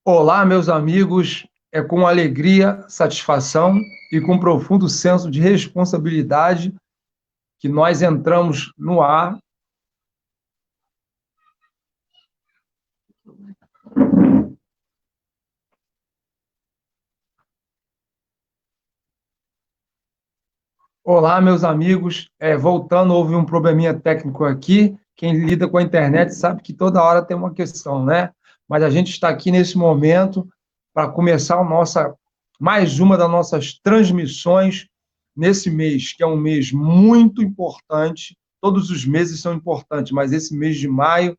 Olá, meus amigos. É com alegria, satisfação e com profundo senso de responsabilidade que nós entramos no ar. Olá, meus amigos. Voltando, houve um probleminha técnico aqui. Quem lida com a internet sabe que toda hora tem uma questão, né? Mas a gente está aqui nesse momento para começar mais uma das nossas transmissões nesse mês, que é um mês muito importante. Todos os meses são importantes, mas esse mês de maio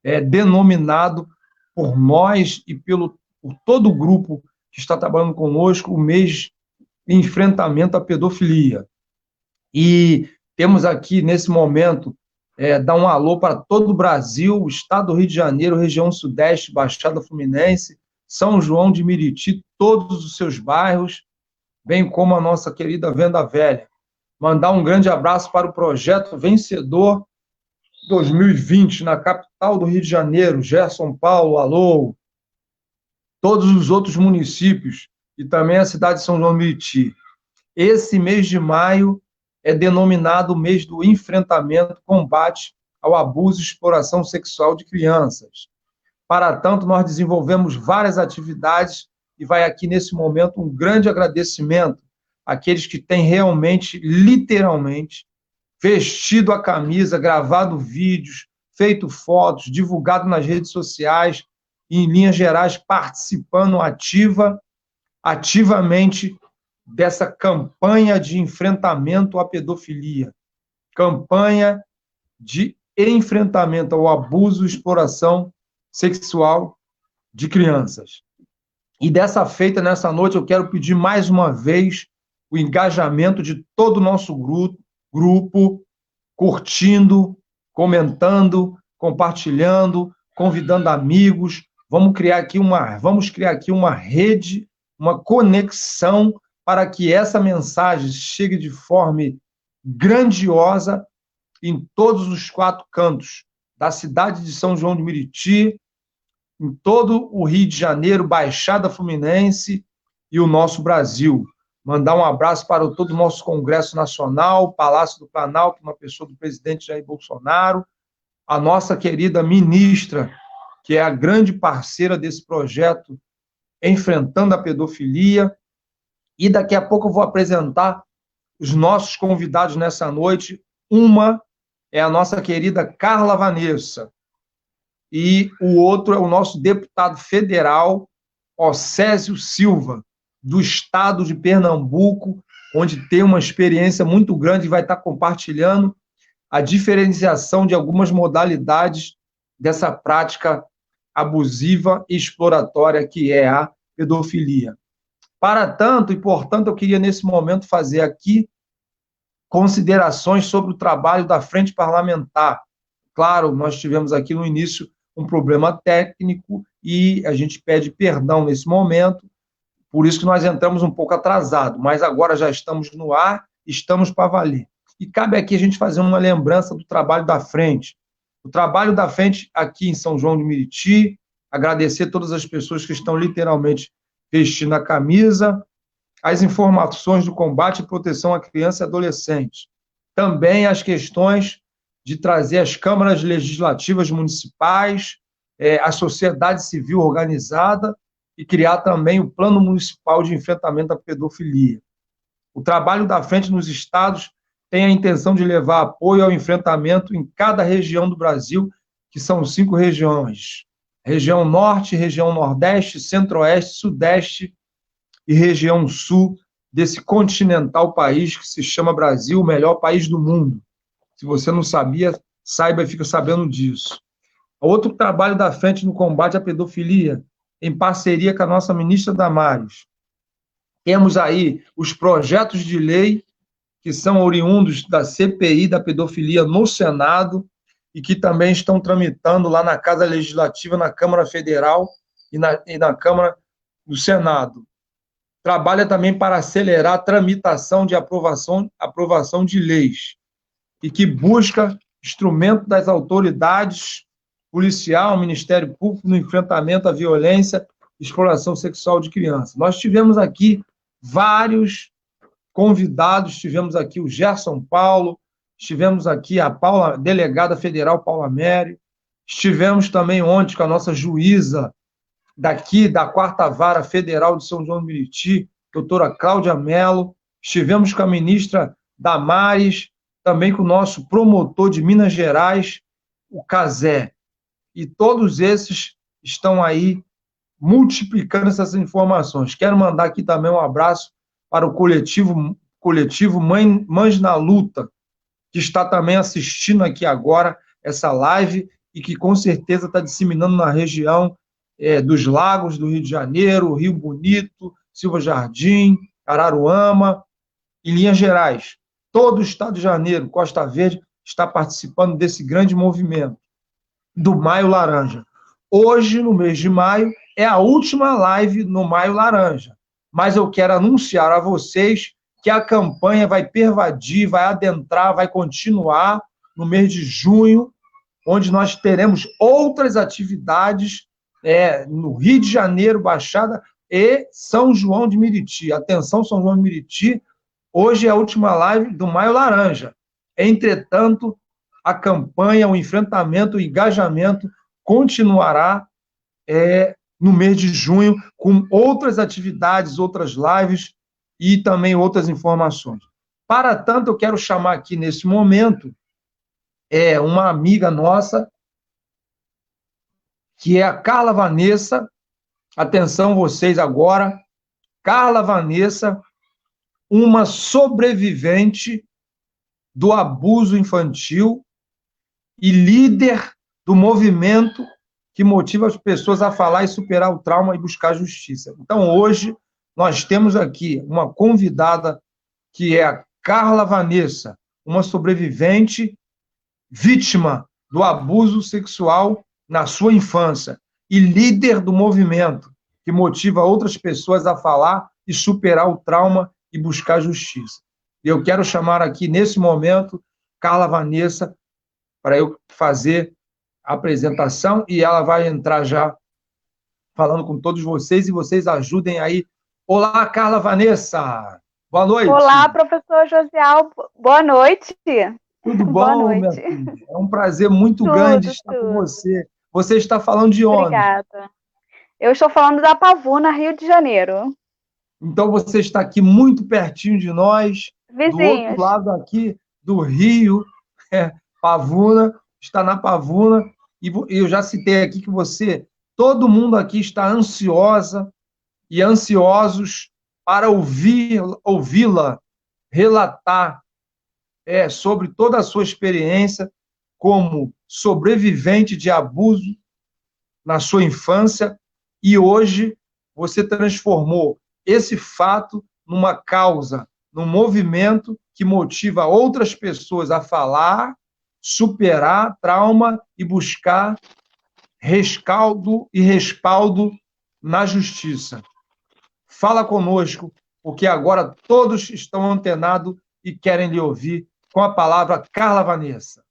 é denominado por nós e por todo o grupo que está trabalhando conosco o mês de enfrentamento à pedofilia. E temos aqui, nesse momento, dar um alô para todo o Brasil, o estado do Rio de Janeiro, região sudeste, Baixada Fluminense, São João de Meriti, todos os seus bairros, bem como a nossa querida Venda Velha. Mandar um grande abraço para o projeto vencedor 2020, na capital do Rio de Janeiro, Gerson Paulo, alô, todos os outros municípios e também a cidade de São João de Meriti. Esse mês de maio é denominado o mês do enfrentamento, combate ao abuso e exploração sexual de crianças. Para tanto, nós desenvolvemos várias atividades e vai aqui, nesse momento, um grande agradecimento àqueles que têm realmente, literalmente, vestido a camisa, gravado vídeos, feito fotos, divulgado nas redes sociais e, em linhas gerais, participando ativamente dessa campanha de enfrentamento à pedofilia, campanha de enfrentamento ao abuso e exploração sexual de crianças. E dessa feita, nessa noite, eu quero pedir mais uma vez o engajamento de todo o nosso grupo, curtindo, comentando, compartilhando, convidando amigos. Vamos criar aqui uma rede, uma conexão para que essa mensagem chegue de forma grandiosa em todos os 4 cantos da cidade de São João de Meriti, em todo o Rio de Janeiro, Baixada Fluminense e o nosso Brasil. Mandar um abraço para todo o nosso Congresso Nacional, Palácio do Planalto, uma pessoa do presidente Jair Bolsonaro, a nossa querida ministra, que é a grande parceira desse projeto, enfrentando a pedofilia. E daqui a pouco eu vou apresentar os nossos convidados nessa noite. Uma é a nossa querida Carla Vanessa, e o outro é o nosso deputado federal, Océsio Silva, do estado de Pernambuco, onde tem uma experiência muito grande e vai estar compartilhando a diferenciação de algumas modalidades dessa prática abusiva e exploratória que é a pedofilia. Para tanto e portanto, eu queria nesse momento fazer aqui considerações sobre o trabalho da Frente Parlamentar. Claro, nós tivemos aqui no início um problema técnico e a gente pede perdão nesse momento, por isso que nós entramos um pouco atrasado, mas agora já estamos no ar, estamos para valer. E cabe aqui a gente fazer uma lembrança do trabalho da frente. O trabalho da frente aqui em São João de Meriti, agradecer todas as pessoas que estão literalmente vestindo a camisa, as informações do combate e proteção à criança e adolescente. Também as questões de trazer as câmaras legislativas municipais, a sociedade civil organizada e criar também o Plano Municipal de Enfrentamento à Pedofilia. O trabalho da frente nos estados tem a intenção de levar apoio ao enfrentamento em cada região do Brasil, que são 5 regiões. Região Norte, região Nordeste, Centro-Oeste, Sudeste e região Sul desse continental país que se chama Brasil, o melhor país do mundo. Se você não sabia, saiba e fica sabendo disso. Outro trabalho da frente no combate à pedofilia, em parceria com a nossa ministra Damares. Temos aí os projetos de lei que são oriundos da CPI da pedofilia no Senado e que também estão tramitando lá na Casa Legislativa, na Câmara Federal e na Câmara do Senado. Trabalha também para acelerar a tramitação de aprovação de leis e que busca instrumento das autoridades policial, Ministério Público no enfrentamento à violência e exploração sexual de crianças. Nós tivemos aqui vários convidados, tivemos aqui o Gerson Paulo, estivemos aqui a Paula, delegada federal Paula Mério, estivemos também ontem com a nossa juíza daqui da 4ª Vara Federal de São João do Meriti, doutora Cláudia Mello, estivemos com a ministra Damares, também com o nosso promotor de Minas Gerais, o Cazé. E todos esses estão aí multiplicando essas informações. Quero mandar aqui também um abraço para o coletivo Mães na Luta, que está também assistindo aqui agora essa live e que com certeza está disseminando na região dos Lagos do Rio de Janeiro, Rio Bonito, Silva Jardim, Araruama e Linhas Gerais. Todo o estado de Janeiro, Costa Verde, está participando desse grande movimento do Maio Laranja. Hoje, no mês de maio, é a última live no Maio Laranja, mas eu quero anunciar a vocês que a campanha vai pervadir, vai adentrar, vai continuar no mês de junho, onde nós teremos outras atividades no Rio de Janeiro, Baixada e São João de Meriti. Atenção, São João de Meriti, hoje é a última live do Maio Laranja. Entretanto, a campanha, o enfrentamento, o engajamento continuará no mês de junho, com outras atividades, outras lives e também outras informações. Para tanto, eu quero chamar aqui nesse momento uma amiga nossa, que é a Carla Vanessa. Atenção vocês agora. Carla Vanessa, uma sobrevivente do abuso infantil e líder do movimento que motiva as pessoas a falar e superar o trauma e buscar justiça. Então, hoje, nós temos aqui uma convidada que é a Carla Vanessa, uma sobrevivente vítima do abuso sexual na sua infância e líder do movimento que motiva outras pessoas a falar e superar o trauma e buscar justiça. Eu quero chamar aqui, nesse momento, Carla Vanessa, para eu fazer a apresentação, e ela vai entrar já falando com todos vocês, e vocês ajudem aí. Olá, Carla Vanessa! Boa noite! Olá, professor Josial, boa noite! Tudo bom, boa noite. minha filha? É um prazer muito grande estar com você. Você está falando de onde? Obrigada. Eu estou falando da Pavuna, Rio de Janeiro. Então você está aqui muito pertinho de nós, Vizinhos. Do outro lado aqui do Rio, Pavuna, está na Pavuna, e eu já citei aqui que todo mundo aqui está ansiosa e ansiosos para ouvi-la relatar sobre toda a sua experiência como sobrevivente de abuso na sua infância, e hoje você transformou esse fato numa causa, num movimento que motiva outras pessoas a falar, superar trauma e buscar rescaldo e respaldo na justiça. Fala conosco, porque agora todos estão antenados e querem lhe ouvir. Com a palavra, Carla Vanessa.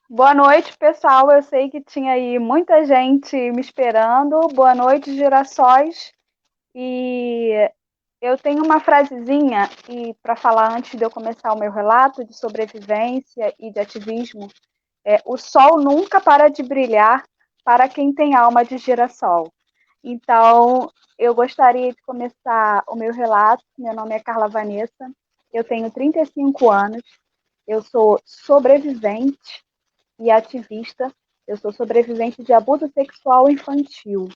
Boa noite, pessoal. Eu sei que tinha aí muita gente me esperando. Boa noite, girassóis. E eu tenho uma frasezinha para falar antes de eu começar o meu relato de sobrevivência e de ativismo. O sol nunca para de brilhar para quem tem alma de girassol. Então, eu gostaria de começar o meu relato. Meu nome é Carla Vanessa, eu tenho 35 anos, eu sou sobrevivente e ativista, eu sou sobrevivente de abuso sexual infantil.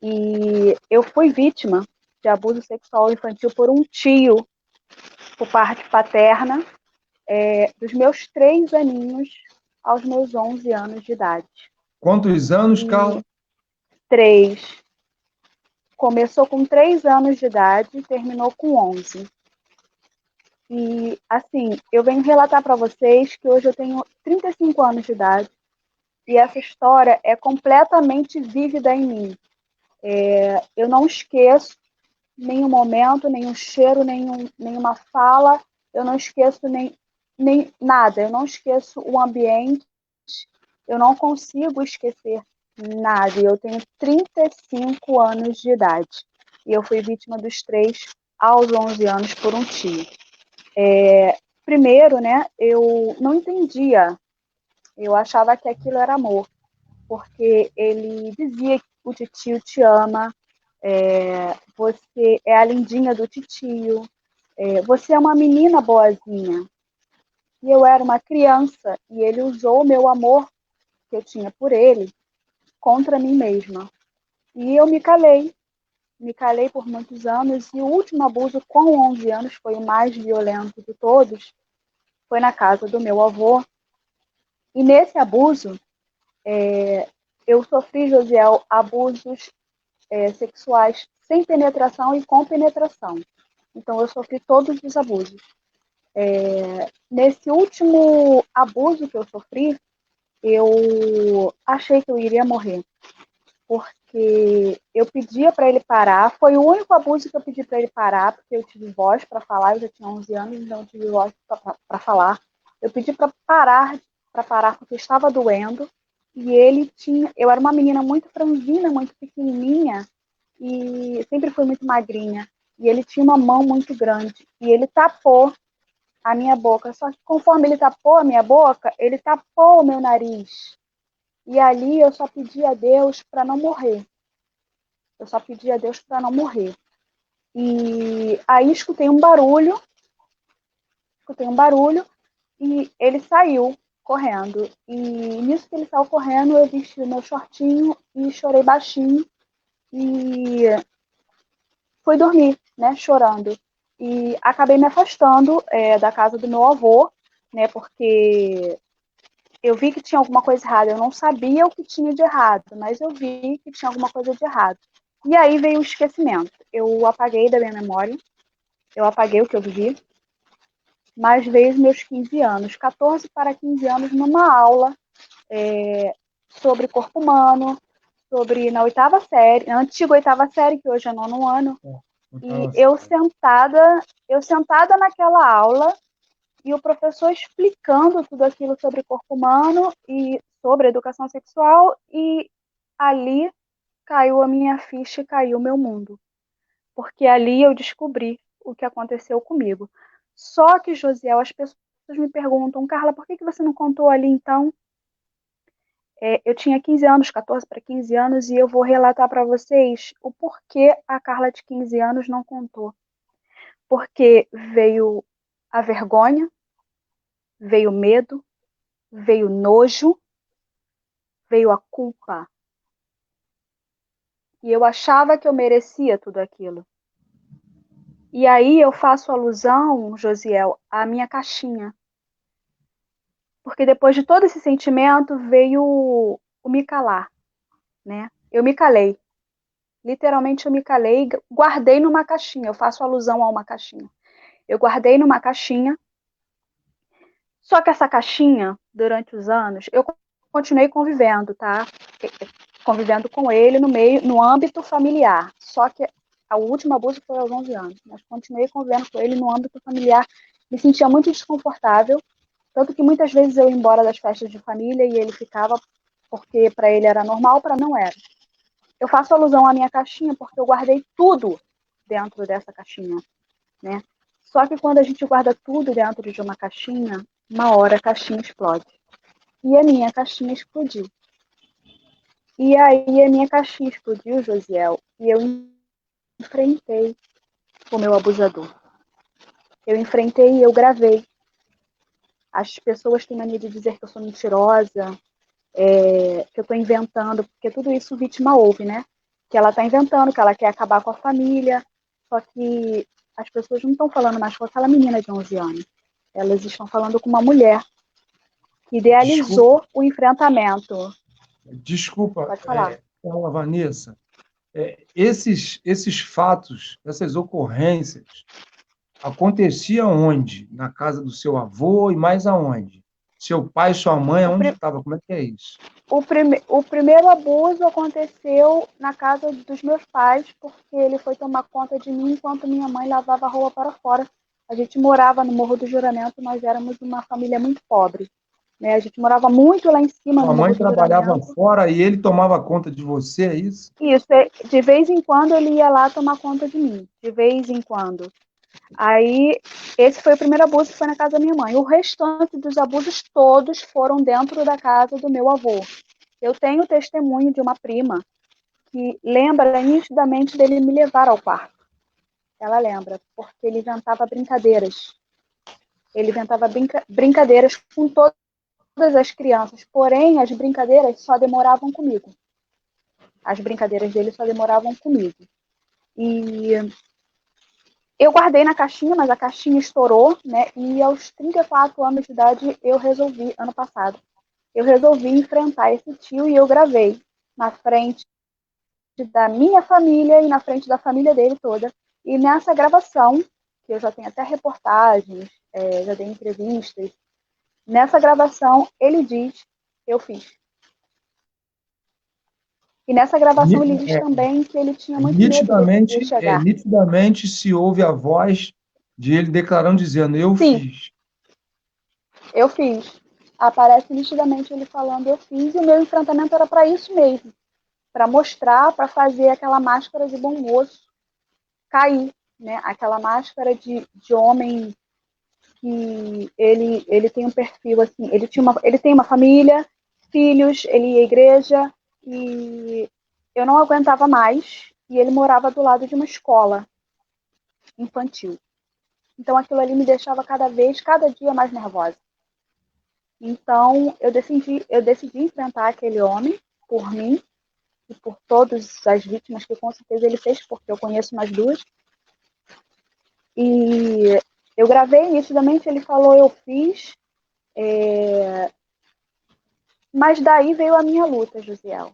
E eu fui vítima de abuso sexual infantil por um tio, por parte paterna, dos meus 3 aninhos aos meus 11 anos de idade. Quantos anos, Carla? 3. Começou com 3 anos de idade e terminou com 11. E, assim, eu venho relatar para vocês que hoje eu tenho 35 anos de idade e essa história é completamente vívida em mim. Eu não esqueço nenhum momento, nenhum cheiro, nenhuma fala, eu não esqueço nem nada, eu não esqueço o ambiente eu não consigo esquecer nada. Eu tenho 35 anos de idade. E eu fui vítima dos 3 aos 11 anos por um tio. Primeiro, né, eu não entendia. Eu achava que aquilo era amor, porque ele dizia que o titio te ama, você é a lindinha do titio, você é uma menina boazinha. E eu era uma criança e ele usou o meu amor que eu tinha por ele contra mim mesma. E eu me calei por muitos anos e o último abuso com 11 anos foi o mais violento de todos, foi na casa do meu avô. E nesse abuso, eu sofri, Josiel, abusos sexuais sem penetração e com penetração. Então, eu sofri todos os abusos. Nesse último abuso que eu sofri, eu achei que eu iria morrer, porque eu pedia para ele parar. Foi o único abuso que eu pedi para ele parar, porque eu tive voz para falar, eu já tinha 11 anos, então eu tive voz para falar. Eu pedi para parar porque estava doendo, e ele tinha, eu era uma menina muito franzina, muito pequenininha, e sempre fui muito magrinha, e ele tinha uma mão muito grande, e ele tapou a minha boca, só que conforme ele tapou a minha boca, ele tapou o meu nariz, e ali eu só pedi a Deus para não morrer. Eu só pedi a Deus para não morrer. E aí escutei um barulho e ele saiu correndo. E nisso que ele saiu correndo, eu vesti o meu shortinho e chorei baixinho e fui dormir, né, chorando. E acabei me afastando da casa do meu avô, né, porque eu vi que tinha alguma coisa errada. Eu não sabia o que tinha de errado, mas eu vi que tinha alguma coisa de errado. E aí veio o esquecimento. Eu apaguei da minha memória, eu apaguei o que eu vivi, mas veio os meus 15 anos, 14 para 15 anos, numa aula sobre corpo humano, sobre na oitava série, na antiga oitava série, que hoje é nono ano, e eu sentada naquela aula, e o professor explicando tudo aquilo sobre corpo humano e sobre educação sexual, e ali caiu a minha ficha e caiu o meu mundo. Porque ali eu descobri o que aconteceu comigo. Só que, Josiel, as pessoas me perguntam, Carla, por que você não contou ali então? Eu tinha 15 anos, 14 para 15 anos, e eu vou relatar para vocês o porquê a Carla de 15 anos não contou. Porque veio a vergonha, veio o medo, veio o nojo, veio a culpa. E eu achava que eu merecia tudo aquilo. E aí eu faço alusão, Josiel, à minha caixinha. Porque depois de todo esse sentimento veio o me calar, né? Eu me calei. Literalmente eu me calei, guardei numa caixinha. Eu faço alusão a uma caixinha. Eu guardei numa caixinha. Só que essa caixinha, durante os anos, eu continuei convivendo, tá? Convivendo com ele no âmbito familiar. Só que o último abuso foi aos 11 anos. Mas continuei convivendo com ele no âmbito familiar. Me sentia muito desconfortável. Tanto que muitas vezes eu ia embora das festas de família e ele ficava porque para ele era normal, para não era. Eu faço alusão à minha caixinha porque eu guardei tudo dentro dessa caixinha, né? Só que quando a gente guarda tudo dentro de uma caixinha, uma hora a caixinha explode. E a minha caixinha explodiu. E aí a minha caixinha explodiu, Josiel, e eu enfrentei o meu abusador. Eu enfrentei e eu gravei. As pessoas têm mania de dizer que eu sou mentirosa, que eu estou inventando, porque tudo isso vítima ouve, né? Que ela está inventando, que ela quer acabar com a família, só que as pessoas não estão falando mais com aquela menina de 11 anos. Elas estão falando com uma mulher que idealizou o enfrentamento. Desculpa, Pode falar. Vanessa, esses fatos, essas ocorrências, aconteciam onde? Na casa do seu avô e mais aonde? Seu pai e sua mãe, onde estava? Como é que é isso? O primeiro abuso aconteceu na casa dos meus pais, porque ele foi tomar conta de mim enquanto minha mãe lavava a roupa para fora. A gente morava no Morro do Juramento, nós éramos uma família muito pobre. né? A gente morava muito lá em cima, Sua no Morro mãe do trabalhava Livramento. fora e ele tomava conta de você, é isso? Isso, de vez em quando ele ia lá tomar conta de mim, de vez em quando. Aí, esse foi o primeiro abuso que foi na casa da minha mãe. O restante dos abusos todos foram dentro da casa do meu avô. Eu tenho testemunho de uma prima que lembra nitidamente dele me levar ao quarto. Ela lembra, porque ele inventava brincadeiras. Ele inventava brincadeiras com todas as crianças, porém as brincadeiras só demoravam comigo. As brincadeiras dele só demoravam comigo. E eu guardei na caixinha, mas a caixinha estourou, né? E aos 34 anos de idade eu resolvi, ano passado, eu resolvi enfrentar esse tio e eu gravei na frente da minha família e na frente da família dele toda. E nessa gravação, que eu já tenho até reportagens, já dei entrevistas, nessa gravação ele diz, eu fiz. E nessa gravação ele diz também que ele tinha muito medo desse dia chegar. Nitidamente se ouve a voz de ele declarando, dizendo, eu Sim, fiz. eu fiz. Aparece nitidamente ele falando, eu fiz, e o meu enfrentamento era para isso mesmo. Para mostrar, para fazer aquela máscara de bom moço cair, né? Aquela máscara de homem que ele tem um perfil assim, ele tem uma família, filhos, ele ia à igreja, e eu não aguentava mais, e ele morava do lado de uma escola infantil. Então aquilo ali me deixava cada dia mais nervosa. Então eu decidi enfrentar aquele homem por mim e por todas as vítimas que com certeza ele fez, porque eu conheço mais duas. E eu gravei nitidamente, ele falou, eu fiz, mas daí veio a minha luta, Josiel.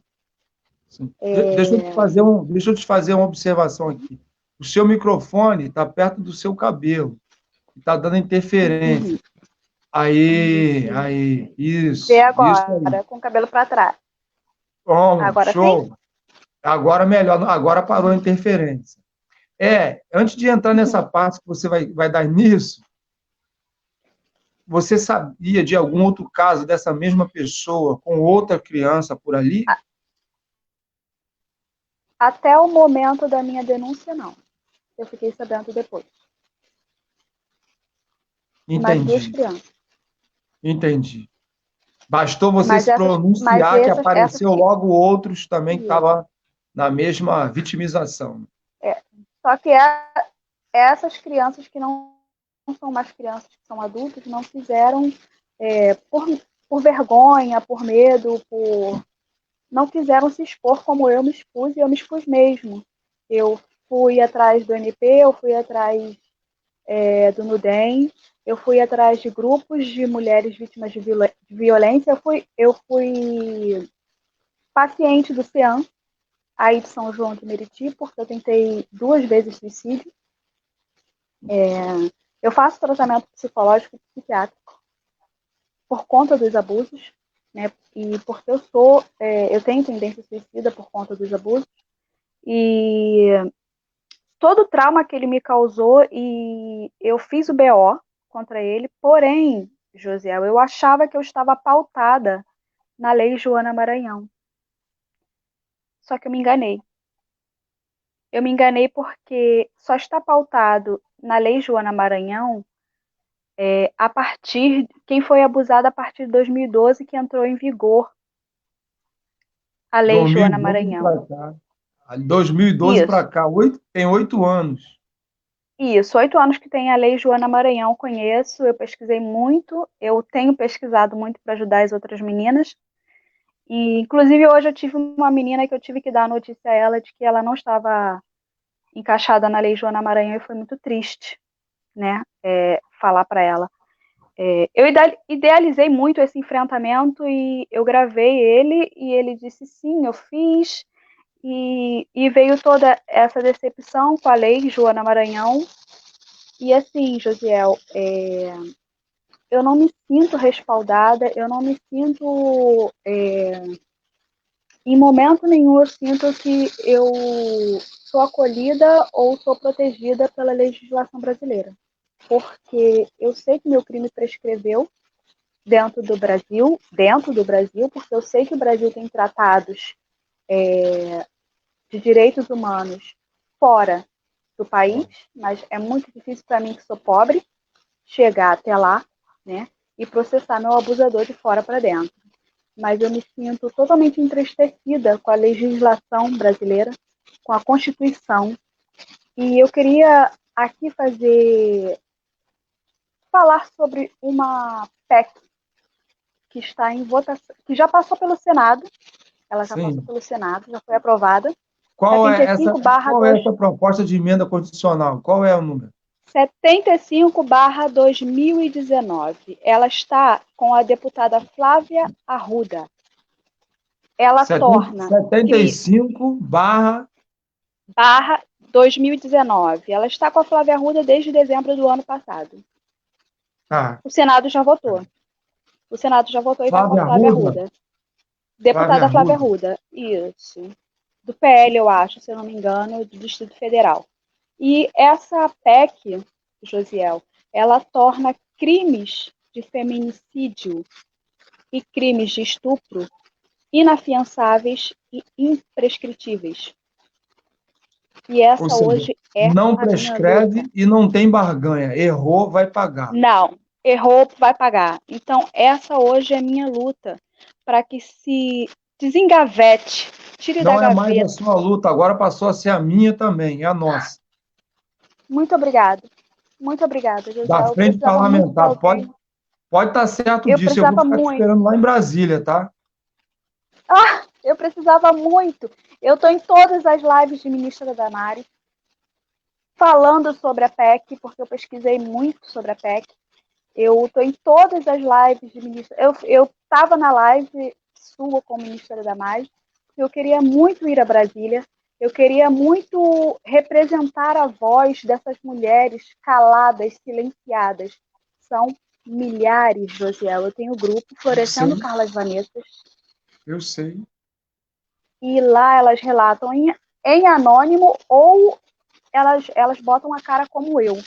Deixa eu te fazer uma observação aqui. O seu microfone está perto do seu cabelo, está dando interferência. Uhum. Aí, Vê isso aí. agora, com o cabelo para trás. Bom, Agora sim? show. Agora melhor, agora parou a interferência. Antes de entrar nessa parte que você vai dar nisso, você sabia de algum outro caso dessa mesma pessoa com outra criança por ali? Até o momento da minha denúncia, não. Eu fiquei sabendo depois. De mais duas Entendi, crianças. entendi. Bastou você Mas se pronunciar que essas apareceu que. logo outros também que Isso. estavam na mesma vitimização. É. Só que essas crianças que não são mais crianças, que são adultos, não fizeram por vergonha, por medo, não quiseram se expor como eu me expus, e eu me expus mesmo. Eu fui atrás do NP, eu fui atrás do NUDEM, eu fui atrás de grupos de mulheres vítimas de violência, eu fui paciente do CEAM, aí de São João de Meriti, porque eu tentei 2 vezes suicídio. Eu faço tratamento psicológico e psiquiátrico por conta dos abusos, né? E porque eu tenho tendência suicida por conta dos abusos. E todo o trauma que ele me causou, e eu fiz o BO contra ele, porém, Josiel, eu achava que eu estava pautada na Lei Joana Maranhão. Só que eu me enganei. Eu me enganei porque só está pautado na Lei Joana Maranhão a partir quem foi abusado a partir de 2012, que entrou em vigor a Lei Joana 2012 Maranhão. para cá. 2012 para Isso, cá, tem 8 anos. isso. 8 anos que tem a Lei Joana Maranhão, conheço, eu pesquisei muito, eu tenho pesquisado muito para ajudar as outras meninas. E, inclusive, hoje eu tive uma menina que eu tive que dar a notícia a ela de que ela não estava encaixada na Lei Joana Maranhão, e foi muito triste, né, falar para ela. Eu idealizei muito esse enfrentamento e eu gravei ele, e ele disse sim, eu fiz, e veio toda essa decepção com a Lei Joana Maranhão. E assim, Josiel, eu não me sinto respaldada, eu não me sinto, em momento nenhum eu sinto que eu sou acolhida ou sou protegida pela legislação brasileira, porque eu sei que meu crime prescreveu, dentro do Brasil, porque eu sei que o Brasil tem tratados de direitos humanos fora do país, mas é muito difícil para mim, que sou pobre, chegar até lá, né, e processar meu abusador de fora para dentro. Mas eu me sinto totalmente entristecida com a legislação brasileira, com a Constituição, e eu queria aqui falar sobre uma PEC que está em votação, que já passou pelo Senado, ela já passou Sim. pelo Senado, já foi aprovada. Qual é 75 barra qual é essa proposta de emenda constitucional? Qual é o número? 75/2019. Ela está com a deputada Flávia Arruda. Ela torna 75 barra 2019. Ela está com a Flávia Arruda desde dezembro do ano passado. Ah, O Senado já votou. O Senado já votou e está com a Flávia Arruda. Deputada Flávia Arruda. Isso. Do PL, eu acho, se eu não me engano, do Distrito Federal. E essa PEC, Josiel, ela torna crimes de feminicídio e crimes de estupro inafiançáveis e imprescritíveis. E essa seja, hoje é não a prescreve minha luta. e não tem barganha. Errou, vai pagar. Não, errou, vai pagar. Então, essa hoje é a minha luta para que se desengavete, tire Não da é mais a gaveta. sua luta, agora passou a ser a minha também, é a nossa. Muito obrigada. Muito obrigada, José. Da Eu frente precisava muito de parlamentar. alguém. Pode estar certo Eu disso. Eu vou precisava ficar te muito. esperando lá em Brasília, tá? Eu precisava muito. Eu estou em todas as lives de ministra Damares, falando sobre a PEC, porque eu pesquisei muito sobre a PEC. Eu estou em todas as lives de ministra. Eu estava na live sua com a ministra Damares, porque eu queria muito ir a Brasília. Eu queria muito representar a voz dessas mulheres caladas, silenciadas. São milhares, Josiel. Eu tenho o grupo Florescendo Carlas Vanessas. Eu sei. E lá elas relatam em anônimo ou elas botam a cara como eu.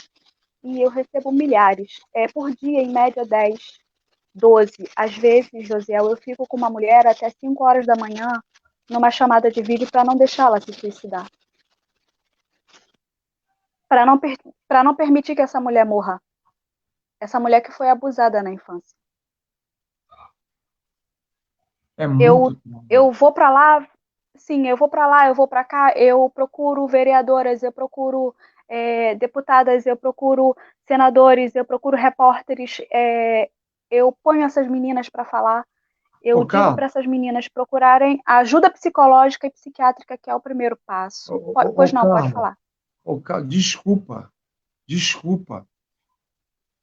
E eu recebo milhares. Por dia, em média, 10, 12. Às vezes, Josiel, eu fico com uma mulher até 5 horas da manhã numa chamada de vídeo para não deixá-la se suicidar. Para não permitir que essa mulher morra. Essa mulher que foi abusada na infância. É muito. Eu vou para lá, sim, eu vou para lá, eu vou para cá, eu procuro vereadoras, eu procuro deputadas, eu procuro senadores, eu procuro repórteres, eu ponho essas meninas para falar, eu digo para essas meninas procurarem ajuda psicológica e psiquiátrica, que é o primeiro passo. Pois não, pode falar. Desculpa.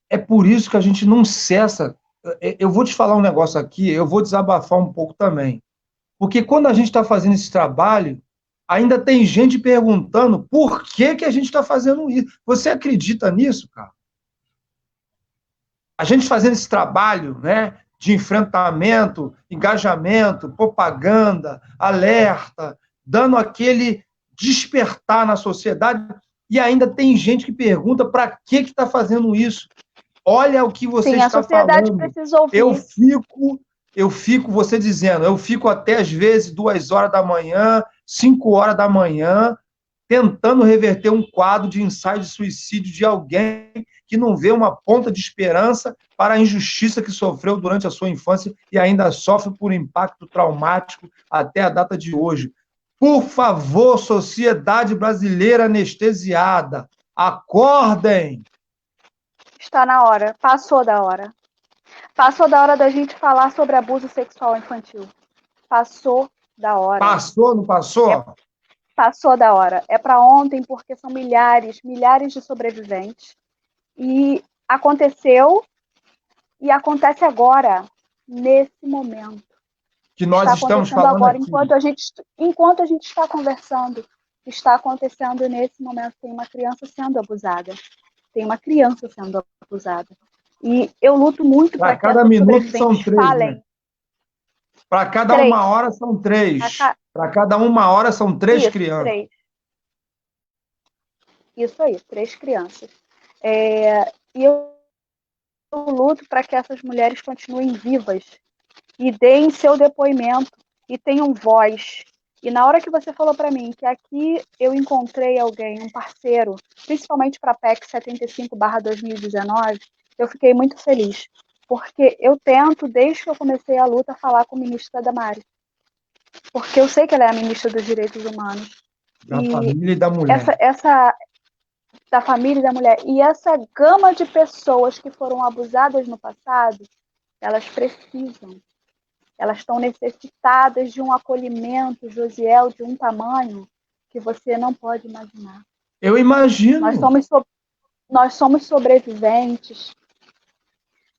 É por isso que a gente não cessa. Eu vou te falar um negócio aqui, eu vou desabafar um pouco também. Porque quando a gente está fazendo esse trabalho, ainda tem gente perguntando por que a gente está fazendo isso. Você acredita nisso, cara? A gente fazendo esse trabalho, né, de enfrentamento, engajamento, propaganda, alerta, dando aquele despertar na sociedade, e ainda tem gente que pergunta para que está fazendo isso. Olha o que você está falando. Sim, a sociedade precisa ouvir. Eu fico, você dizendo, eu fico até às vezes 2 horas da manhã, 5 horas da manhã, tentando reverter um quadro de ensaio de suicídio de alguém que não vê uma ponta de esperança para a injustiça que sofreu durante a sua infância e ainda sofre por impacto traumático até a data de hoje. Por favor, sociedade brasileira anestesiada, acordem! Está na hora, passou da hora. Passou da hora da gente falar sobre abuso sexual infantil. Passou da hora. Passou, não passou? Passou da hora. É para ontem, porque são milhares de sobreviventes. E aconteceu e acontece agora, nesse momento. Que nós estamos falando agora, aqui. Enquanto a gente está conversando, está acontecendo nesse momento. Tem uma criança sendo abusada. E eu luto muito para que essas sobreviventes falem. Né? Para cada 1 hora são 3. Para cada 1 hora são 3 crianças. 3. Isso aí, 3 crianças. E eu luto para que essas mulheres continuem vivas e deem seu depoimento e tenham voz. E na hora que você falou para mim que aqui eu encontrei alguém, um parceiro, principalmente para a PEC 75/2019, eu fiquei muito feliz. Porque eu tento, desde que eu comecei a luta, falar com a ministra Damares. Porque eu sei que ela é a ministra dos Direitos Humanos. Da família e da mulher. Essa da família e da mulher. E essa gama de pessoas que foram abusadas no passado, elas precisam. Elas estão necessitadas de um acolhimento, Josiel, de um tamanho que você não pode imaginar. Eu imagino. Nós somos sobreviventes,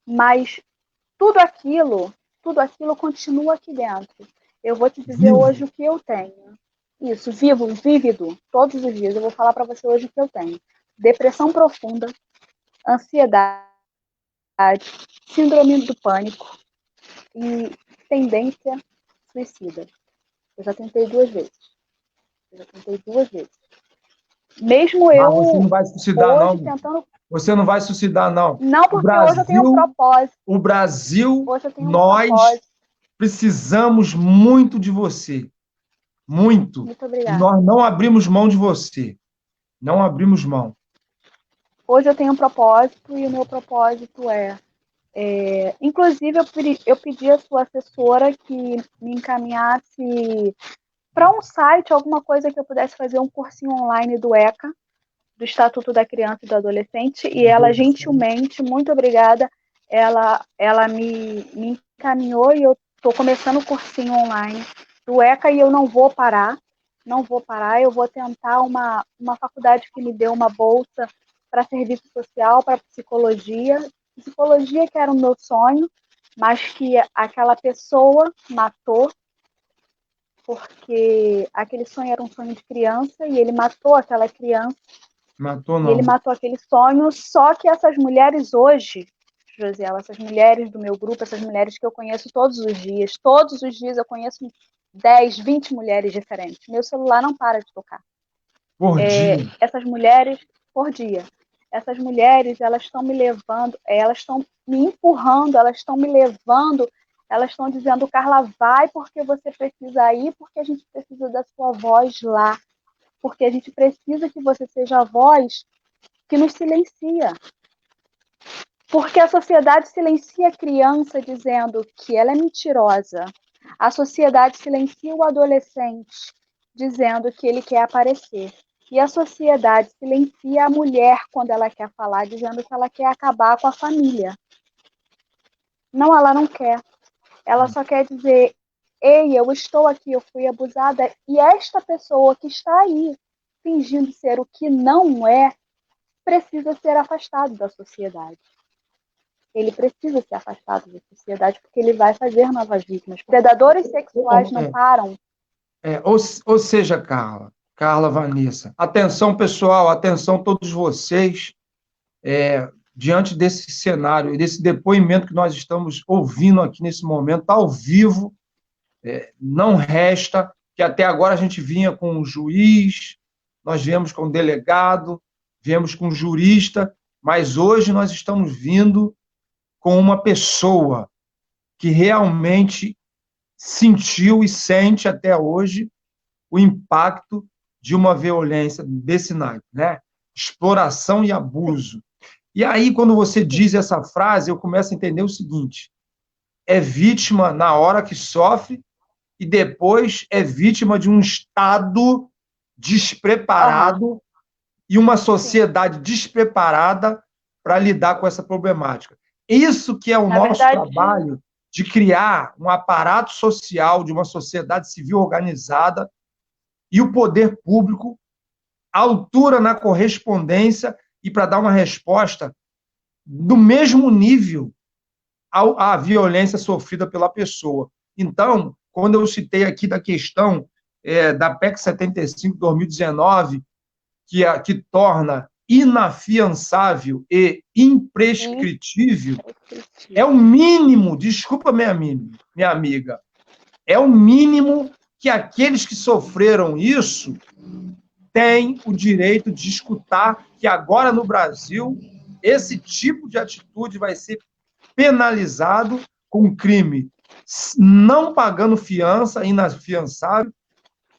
mas tudo aquilo continua aqui dentro. Eu vou te dizer hoje o que eu tenho. Isso, vívido, todos os dias. Eu vou falar para você hoje o que eu tenho. Depressão profunda, ansiedade, síndrome do pânico e tendência suicida. Eu já tentei 2 vezes. Mesmo eu... Você não vai suicidar, não. Tentando... Você não vai suicidar, não. Não, porque hoje eu tenho um propósito. O Brasil, nós precisamos muito de você. Muito. Muito obrigada. Nós não abrimos mão de você. Não abrimos mão. Hoje eu tenho um propósito e o meu propósito inclusive, eu pedi à sua assessora que me encaminhasse para um site, alguma coisa que eu pudesse fazer um cursinho online do ECA, do Estatuto da Criança e do Adolescente, e ela gentilmente, muito obrigada, ela me encaminhou e eu estou começando o cursinho online do ECA e eu não vou parar, eu vou tentar uma faculdade que me dê uma bolsa para serviço social, para psicologia que era o meu sonho, mas que aquela pessoa matou, porque aquele sonho era um sonho de criança e ele matou aquela criança. Matou, não. E ele matou aquele sonho, só que essas mulheres hoje, Josiel, essas mulheres do meu grupo, essas mulheres que eu conheço todos os dias eu conheço 10, 20 mulheres diferentes. Meu celular não para de tocar. Por dia. Essas mulheres, por dia. Essas mulheres, elas estão me levando, elas estão me empurrando, elas estão me levando, elas estão dizendo, Carla, vai porque você precisa ir, porque a gente precisa da sua voz lá. Porque a gente precisa que você seja a voz que nos silencia. Porque a sociedade silencia a criança dizendo que ela é mentirosa. A sociedade silencia o adolescente dizendo que ele quer aparecer. E a sociedade silencia a mulher quando ela quer falar, dizendo que ela quer acabar com a família. Não, ela não quer. Ela só quer dizer, ei, eu estou aqui, eu fui abusada, e esta pessoa que está aí, fingindo ser o que não é, precisa ser afastado da sociedade. Ele precisa ser afastado da sociedade, porque ele vai fazer novas vítimas. Predadores sexuais não param. Ou seja, Carla, Vanessa, atenção pessoal, atenção todos vocês, diante desse cenário e desse depoimento que nós estamos ouvindo aqui nesse momento, ao vivo, não resta, que até agora a gente vinha com um juiz, nós viemos com um delegado, viemos com um jurista, mas hoje nós estamos vindo com uma pessoa que realmente sentiu e sente até hoje o impacto de uma violência desse naipe, né? Exploração e abuso. E aí, quando você diz essa frase, eu começo a entender o seguinte: é vítima na hora que sofre e depois é vítima de um Estado despreparado e uma sociedade despreparada para lidar com essa problemática. Isso que é o nosso trabalho de criar um aparato social, de uma sociedade civil organizada e o poder público à altura na correspondência e para dar uma resposta do mesmo nível à violência sofrida pela pessoa. Então, quando eu citei aqui da questão da PEC 75/2019, que torna inafiançável e imprescritível, é o mínimo, desculpa minha amiga, é o mínimo que aqueles que sofreram isso têm o direito de escutar que agora no Brasil Esse tipo de atitude vai ser penalizado com crime não pagando fiança, inafiançável,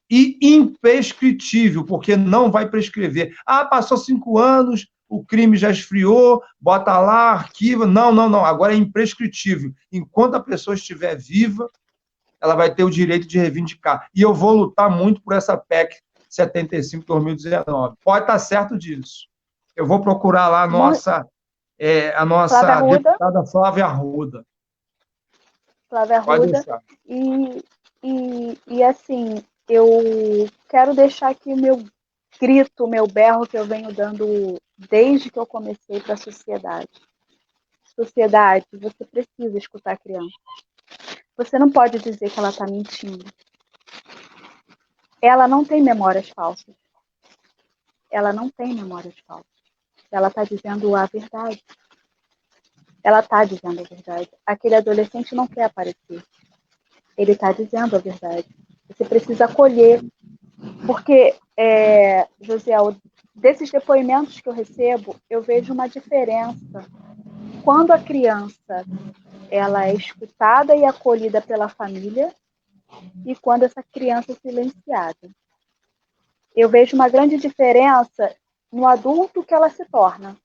e imprescritível, porque não vai prescrever. Ah, passou 5 anos, o crime já esfriou, bota lá, arquiva. Não, não, não. Agora é imprescritível. Enquanto a pessoa estiver viva, ela vai ter o direito de reivindicar. E eu vou lutar muito por essa PEC 75/2019. Pode estar certo disso. Eu vou procurar lá a Flávia nossa Arruda. deputada Flávia Arruda. Flávia Pode Arruda. deixar. E assim, eu quero deixar aqui o meu grito, o meu berro que eu venho dando desde que eu comecei para a sociedade. Sociedade, você precisa escutar a criança. Você não pode dizer que ela está mentindo. Ela não tem memórias falsas. Ela não tem memórias falsas. Ela está dizendo a verdade. Ela está dizendo a verdade. Aquele adolescente não quer aparecer. Ele está dizendo a verdade. Você precisa acolher. Porque, Josiel, desses depoimentos que eu recebo, eu vejo uma diferença. Quando a criança ela é escutada e acolhida pela família e quando essa criança é silenciada. Eu vejo uma grande diferença no adulto que ela se torna.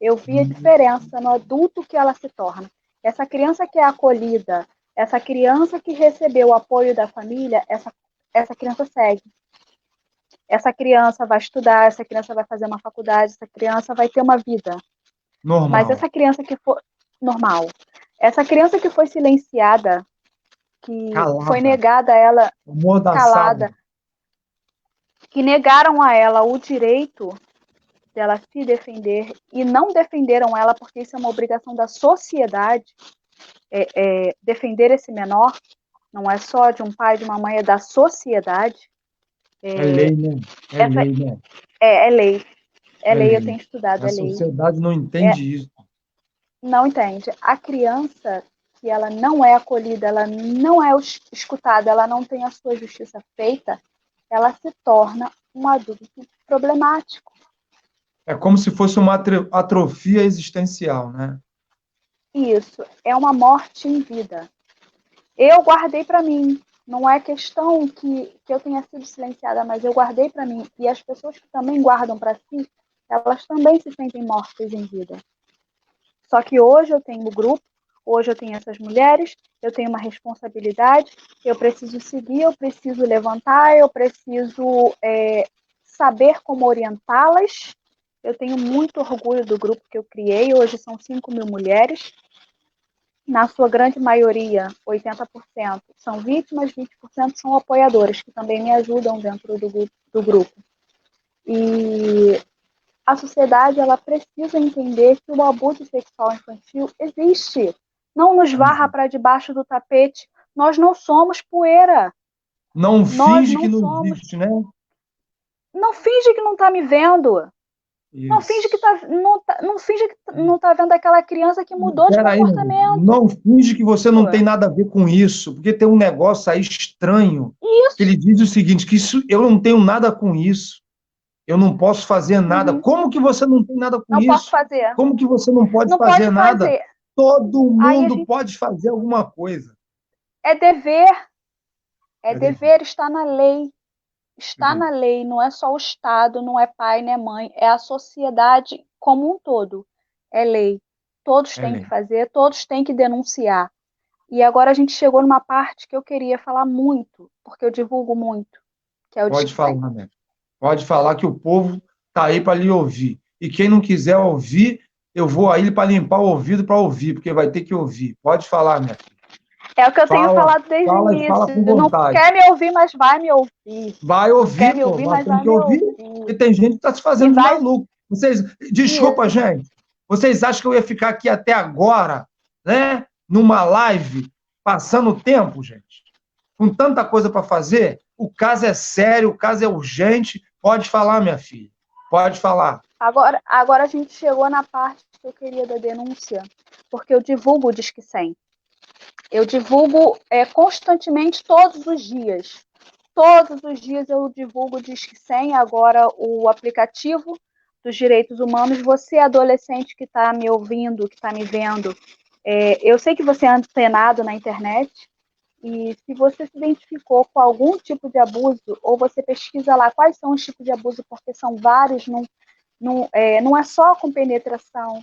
Eu vi a diferença no adulto que ela se torna. Essa criança que é acolhida, essa criança que recebeu o apoio da família, essa criança segue. Essa criança vai estudar, essa criança vai fazer uma faculdade, essa criança vai ter uma vida. Normal. Mas essa criança que foi normal, essa criança que foi silenciada, que calada. foi negada a ela, calada, que negaram a ela o direito dela se defender e não defenderam ela, porque isso é uma obrigação da sociedade, defender esse menor, não é só de um pai, de uma mãe, é da sociedade. É lei, né? Lei, né? É lei. É lei, eu tenho estudado, a é lei. A sociedade não entende isso. Não entende. A criança que ela não é acolhida, ela não é escutada, ela não tem a sua justiça feita, ela se torna um adulto problemático. É como se fosse uma atrofia existencial, né? Isso, é uma morte em vida. Eu guardei para mim. Não é questão que eu tenha sido silenciada, mas eu guardei para mim. E as pessoas que também guardam para si, elas também se sentem mortas em vida. Só que hoje eu tenho o grupo, hoje eu tenho essas mulheres, eu tenho uma responsabilidade, eu preciso seguir, eu preciso levantar, eu preciso saber como orientá-las. Eu tenho muito orgulho do grupo que eu criei, hoje são 5.000 mulheres. Na sua grande maioria, 80% são vítimas, 20% são apoiadoras, que também me ajudam dentro do grupo. E a sociedade ela precisa entender que o abuso sexual infantil existe. Não nos varra para debaixo do tapete. Nós não somos poeira. Não finge que não existe, né? Não finge que não está me vendo. Isso. Não finge que não finge que não está vendo aquela criança que mudou de comportamento. Não finge que você não tem nada a ver com isso, porque tem um negócio aí estranho. Isso. Que ele diz o seguinte, que eu não tenho nada com isso. Eu não posso fazer nada. Como que você não tem nada com isso? Não posso fazer. Como que você não pode fazer nada? Todo mundo pode fazer alguma coisa. É dever. É dever, está na lei. Está na lei, não é só o Estado, não é pai, nem mãe, é a sociedade como um todo. É lei. Todos têm que fazer, todos têm que denunciar. E agora a gente chegou numa parte que eu queria falar muito, porque eu divulgo muito, que é o Pode falar, né? Pode falar que o povo está aí para lhe ouvir. E quem não quiser ouvir, eu vou aí para limpar o ouvido para ouvir, porque vai ter que ouvir. Pode falar, minha filha. É o que eu tenho falado desde o início. Fala com vontade. Não quer me ouvir, mas vai me ouvir. Vai ouvir, quer me ouvir, mas tem que ouvir. Porque tem gente que está se fazendo maluco. Desculpa, gente. Vocês acham que eu ia ficar aqui até agora, né? Numa live, passando tempo, gente? Com tanta coisa para fazer? O caso é sério, o caso é urgente. Pode falar, minha filha. Pode falar. Agora a gente chegou na parte que eu queria da denúncia, porque eu divulgo o Disque 100. Eu divulgo constantemente, todos os dias. Todos os dias eu divulgo o Disque 100, agora o aplicativo, dos direitos humanos, você, adolescente que está me ouvindo, que está me vendo, eu sei que você é antenado na internet, e se você se identificou com algum tipo de abuso, ou você pesquisa lá quais são os tipos de abuso, porque são vários, não é só com penetração,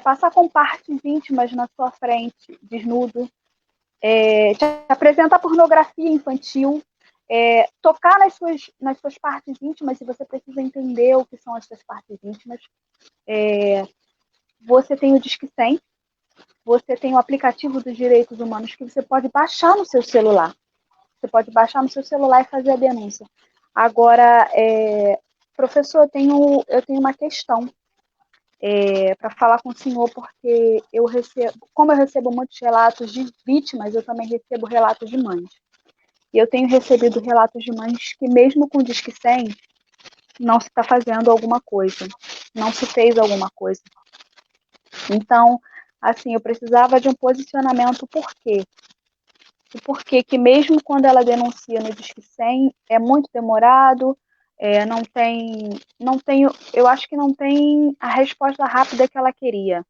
passar com partes íntimas na sua frente, desnudo, te apresentar pornografia infantil, tocar nas suas partes íntimas, se você precisa entender o que são as suas partes íntimas. Você tem o Disque 100, você tem o aplicativo dos direitos humanos que você pode baixar no seu celular. Você pode baixar no seu celular e fazer a denúncia. Agora, professor, eu tenho uma questão para falar com o senhor, porque como eu recebo muitos relatos de vítimas, eu também recebo relatos de mães. E eu tenho recebido relatos de mães que, mesmo com o Disque 100, não se está fazendo alguma coisa, não se fez alguma coisa. Então, assim, eu precisava de um posicionamento. Por quê? O porquê que mesmo quando ela denuncia no Disque 100, é muito demorado, eu acho que não tem a resposta rápida que ela queria.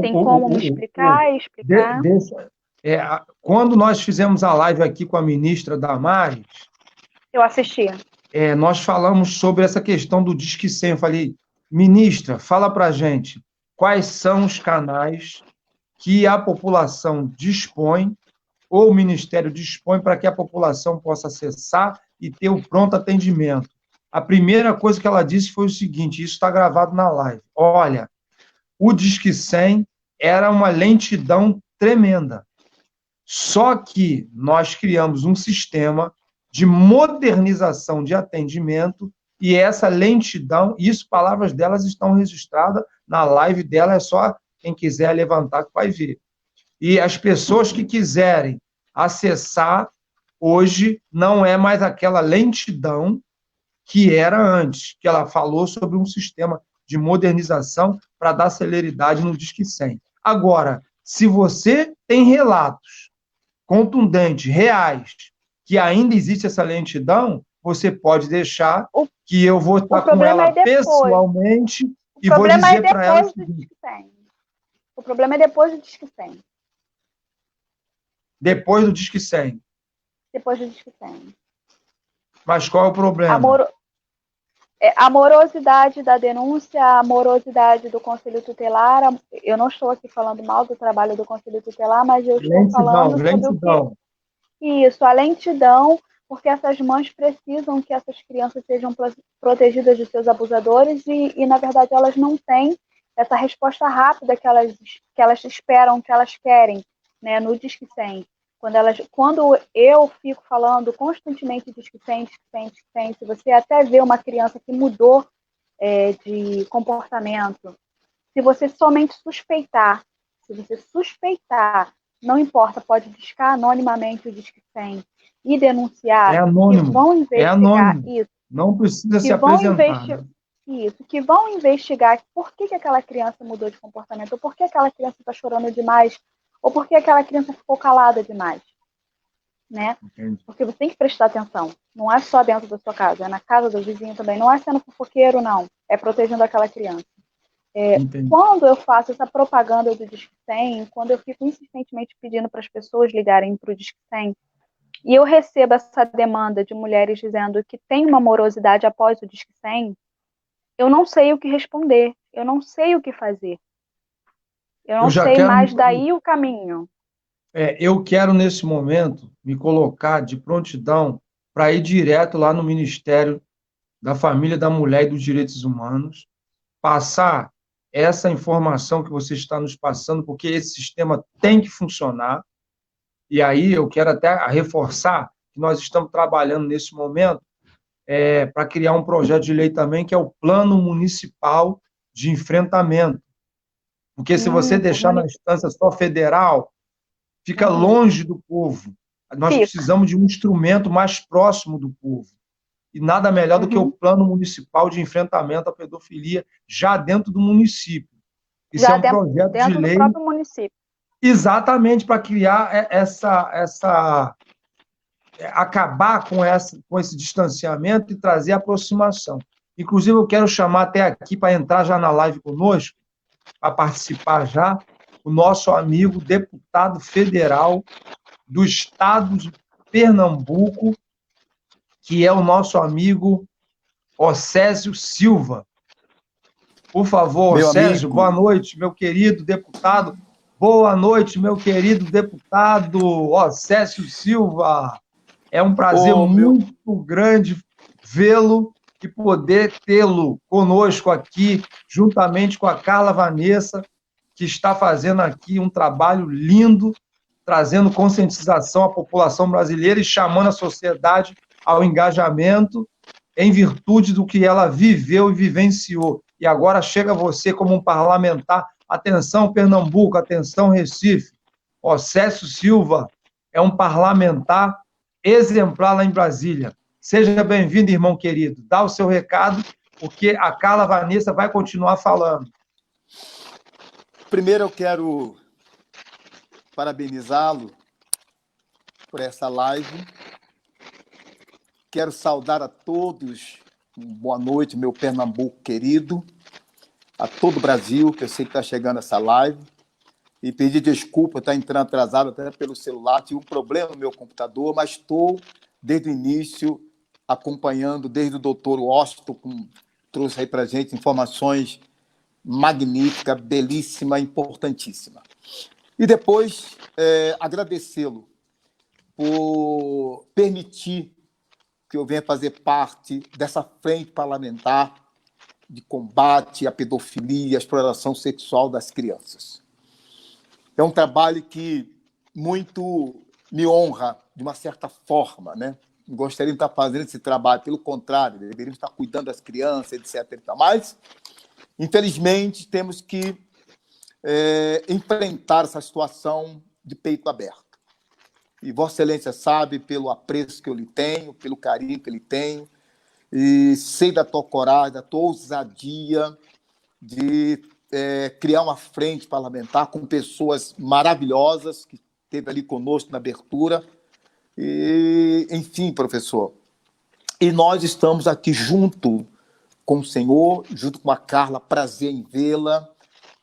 Tem como me explicar? Quando nós fizemos a live aqui com a ministra Damares, eu assisti. Nós falamos sobre essa questão do Disque 100. Eu falei, ministra, fala para a gente quais são os canais que a população dispõe, ou o Ministério dispõe, para que a população possa acessar e ter o pronto atendimento. A primeira coisa que ela disse foi o seguinte, isso está gravado na live, olha, o Disque 100 era uma lentidão tremenda, só que nós criamos um sistema de modernização de atendimento e essa lentidão, isso, palavras delas estão registradas na live dela, é só quem quiser levantar que vai ver. E as pessoas que quiserem acessar, hoje, não é mais aquela lentidão que era antes, que ela falou sobre um sistema de modernização para dar celeridade no Disque 100. Agora, se você tem relatos contundentes, reais, que ainda existe essa lentidão, você pode deixar que eu vou estar com ela pessoalmente e vou dizer para ela o seguinte. O problema é depois do Disque 100. Depois do Disque 100. Depois do Disque 100. Mas qual é o problema? A morosidade da denúncia, a morosidade do Conselho Tutelar. Eu não estou aqui falando mal do trabalho do Conselho Tutelar, mas eu estou falando sobre o que... Isso, a lentidão, porque essas mães precisam que essas crianças sejam protegidas de seus abusadores e na verdade, elas não têm essa resposta rápida que elas esperam, que elas querem, né, no Disque 100. Quando eu fico falando constantemente Disque 100, Disque 100, Disque 100, se você até vê uma criança que mudou de comportamento, se você somente suspeitar, não importa, pode discar anonimamente o Disque 100 e denunciar, que vão investigar isso. Não precisa se apresentar. Isso, que vão investigar por que aquela criança mudou de comportamento, ou por que aquela criança está chorando demais, ou por que aquela criança ficou calada demais. Né? Porque você tem que prestar atenção. Não é só dentro da sua casa, é na casa do vizinho também. Não é sendo fofoqueiro, não. É protegendo aquela criança. Quando eu faço essa propaganda do Disque 100, quando eu fico insistentemente pedindo para as pessoas ligarem para o Disque 100, e eu recebo essa demanda de mulheres dizendo que tem uma morosidade após o Disque 100, eu não sei o que responder, eu não sei o que fazer. Eu não sei mais daí o caminho. Eu quero, nesse momento, me colocar de prontidão para ir direto lá no Ministério da Família, da Mulher e dos Direitos Humanos, passar essa informação que você está nos passando, porque esse sistema tem que funcionar. E aí eu quero até reforçar que nós estamos trabalhando nesse momento para criar um projeto de lei também, que é o Plano Municipal de Enfrentamento. Porque se você deixar na instância só federal, fica longe do povo. Nós precisamos de um instrumento mais próximo do povo. E nada melhor do que o Plano Municipal de Enfrentamento à Pedofilia, já dentro do município. Isso já é um projeto de lei. Do próprio município. Exatamente, para criar acabar com esse distanciamento e trazer aproximação. Inclusive, eu quero chamar até aqui para entrar já na live conosco, para participar já, o nosso amigo deputado federal do estado de Pernambuco, que é o nosso amigo Océsio Silva. Por favor, Meu Océsio, amigo. boa noite, meu querido deputado. Boa noite, meu querido deputado Océsio Silva. É um prazer muito grande vê-lo e poder tê-lo conosco aqui, juntamente com a Carla Vanessa, que está fazendo aqui um trabalho lindo, trazendo conscientização à população brasileira e chamando a sociedade ao engajamento em virtude do que ela viveu e vivenciou. E agora chega você como um parlamentar. Atenção, Pernambuco, atenção, Recife. Océsio Silva é um parlamentar exemplar lá em Brasília. Seja bem-vindo, irmão querido. Dá o seu recado, porque a Carla Vanessa vai continuar falando. Primeiro eu quero parabenizá-lo por essa live. Quero saudar a todos. Boa noite, meu Pernambuco querido. A todo o Brasil, que eu sei que está chegando essa live. E pedir desculpa, está entrando atrasado até pelo celular. Tive um problema no meu computador, mas estou, desde o início, acompanhando, desde o doutor Washington, que trouxe aí para a gente informações magníficas, belíssimas, importantíssimas. E depois, agradecê-lo por permitir que eu venha fazer parte dessa frente parlamentar de combate à pedofilia e à exploração sexual das crianças. É um trabalho que muito me honra, de uma certa forma, né? Não gostaria de estar fazendo esse trabalho, pelo contrário, deveríamos estar cuidando das crianças, etc. Mas, infelizmente, temos que enfrentar essa situação de peito aberto. E Vossa Excelência sabe, pelo apreço que eu lhe tenho, pelo carinho que eu lhe tenho, e sei da tua coragem, da tua ousadia de criar uma frente parlamentar com pessoas maravilhosas que esteve ali conosco na abertura. E, enfim, professor, e nós estamos aqui junto com o senhor, junto com a Carla, prazer em vê-la,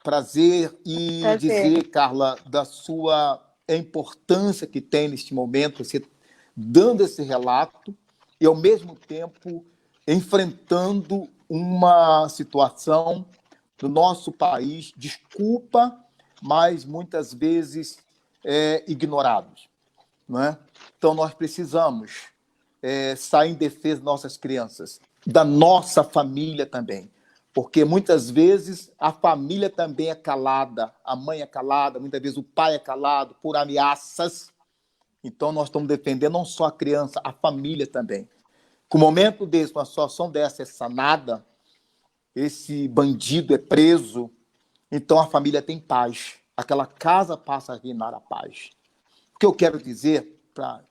prazer em dizer, Carla, da sua importância que tem neste momento, você dando esse relato e, ao mesmo tempo, enfrentando uma situação do nosso país, desculpa, mas muitas vezes ignorados, não é? Então, nós precisamos sair em defesa das nossas crianças, da nossa família também, porque muitas vezes a família também é calada, a mãe é calada, muitas vezes o pai é calado por ameaças. Então, nós estamos defendendo não só a criança, a família também. Com um momento desse, uma situação dessa é sanada, esse bandido é preso, então a família tem paz. Aquela casa passa a reinar a paz. O que eu quero dizer, para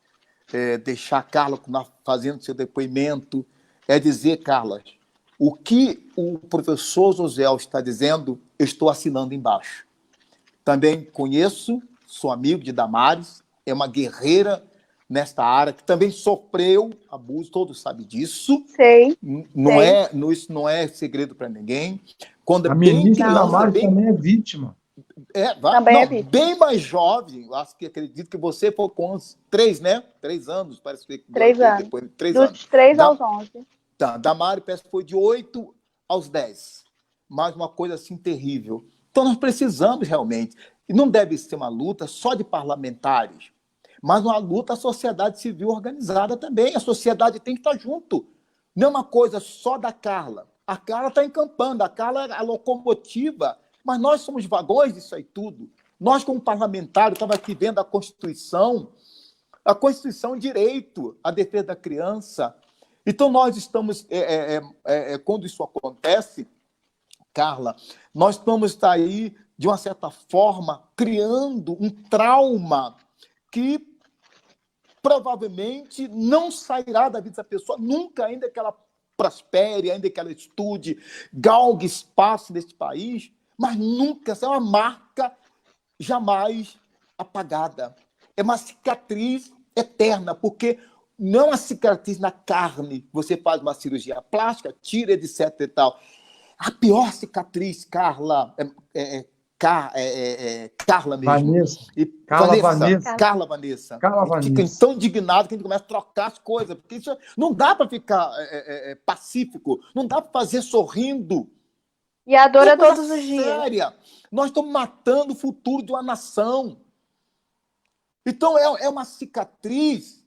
deixar a Carla fazendo seu depoimento, é dizer, Carla, o que o professor José está dizendo, eu estou assinando embaixo. Também conheço, sou amigo de Damares, é uma guerreira nesta área, que também sofreu abuso, todos sabem disso. Sei. Isso não é segredo para ninguém. Quando A ministra Damares também é vítima. Bem mais jovem, acredito que você foi com 3, né? 3 anos, parece que... 3 anos. Depois, 3 Dos anos. 3 aos 11. Tá, Damares parece que foi de 8 aos 10. Mas uma coisa assim terrível. Então nós precisamos realmente, e não deve ser uma luta só de parlamentares, mas uma luta da sociedade civil organizada também. A sociedade tem que estar junto. Não é uma coisa só da Carla. A Carla está encampando, a Carla é a locomotiva, mas nós somos vagões disso aí tudo. Nós, como parlamentares, estamos aqui vendo a Constituição direito à defesa da criança. Então, nós estamos, quando isso acontece, Carla, nós estamos aí, de uma certa forma, criando um trauma que provavelmente não sairá da vida dessa pessoa nunca, ainda que ela prospere, ainda que ela estude, galgue espaço nesse país, mas nunca, essa é uma marca jamais apagada. É uma cicatriz eterna, porque não uma cicatriz na carne, você faz uma cirurgia plástica, tira, etc e tal. A pior cicatriz, Carla, Carla mesmo. Vanessa. E Vanessa. Carla Vanessa. Carla A gente Vanessa. fica tão indignado que a gente começa a trocar as coisas, porque isso não dá para ficar pacífico, não dá para fazer sorrindo. E a dor é todos os dias. Séria. Nós estamos matando o futuro de uma nação. Então, é uma cicatriz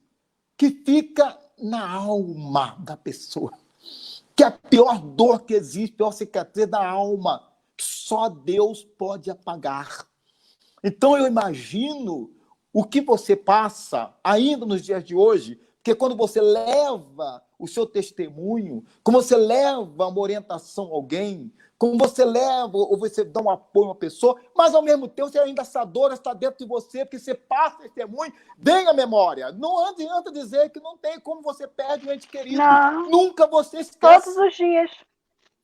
que fica na alma da pessoa. Que é a pior dor que existe, a pior cicatriz da alma. Que só Deus pode apagar. Então, eu imagino o que você passa ainda nos dias de hoje, porque quando você leva o seu testemunho, como você leva uma orientação a alguém, como você leva ou você dá um apoio a uma pessoa, mas ao mesmo tempo você ainda essa dor está dentro de você, porque você passa testemunho, vem a memória. Não adianta dizer que não tem como você perde um ente querido. Não. Nunca você esquece. Todos os dias.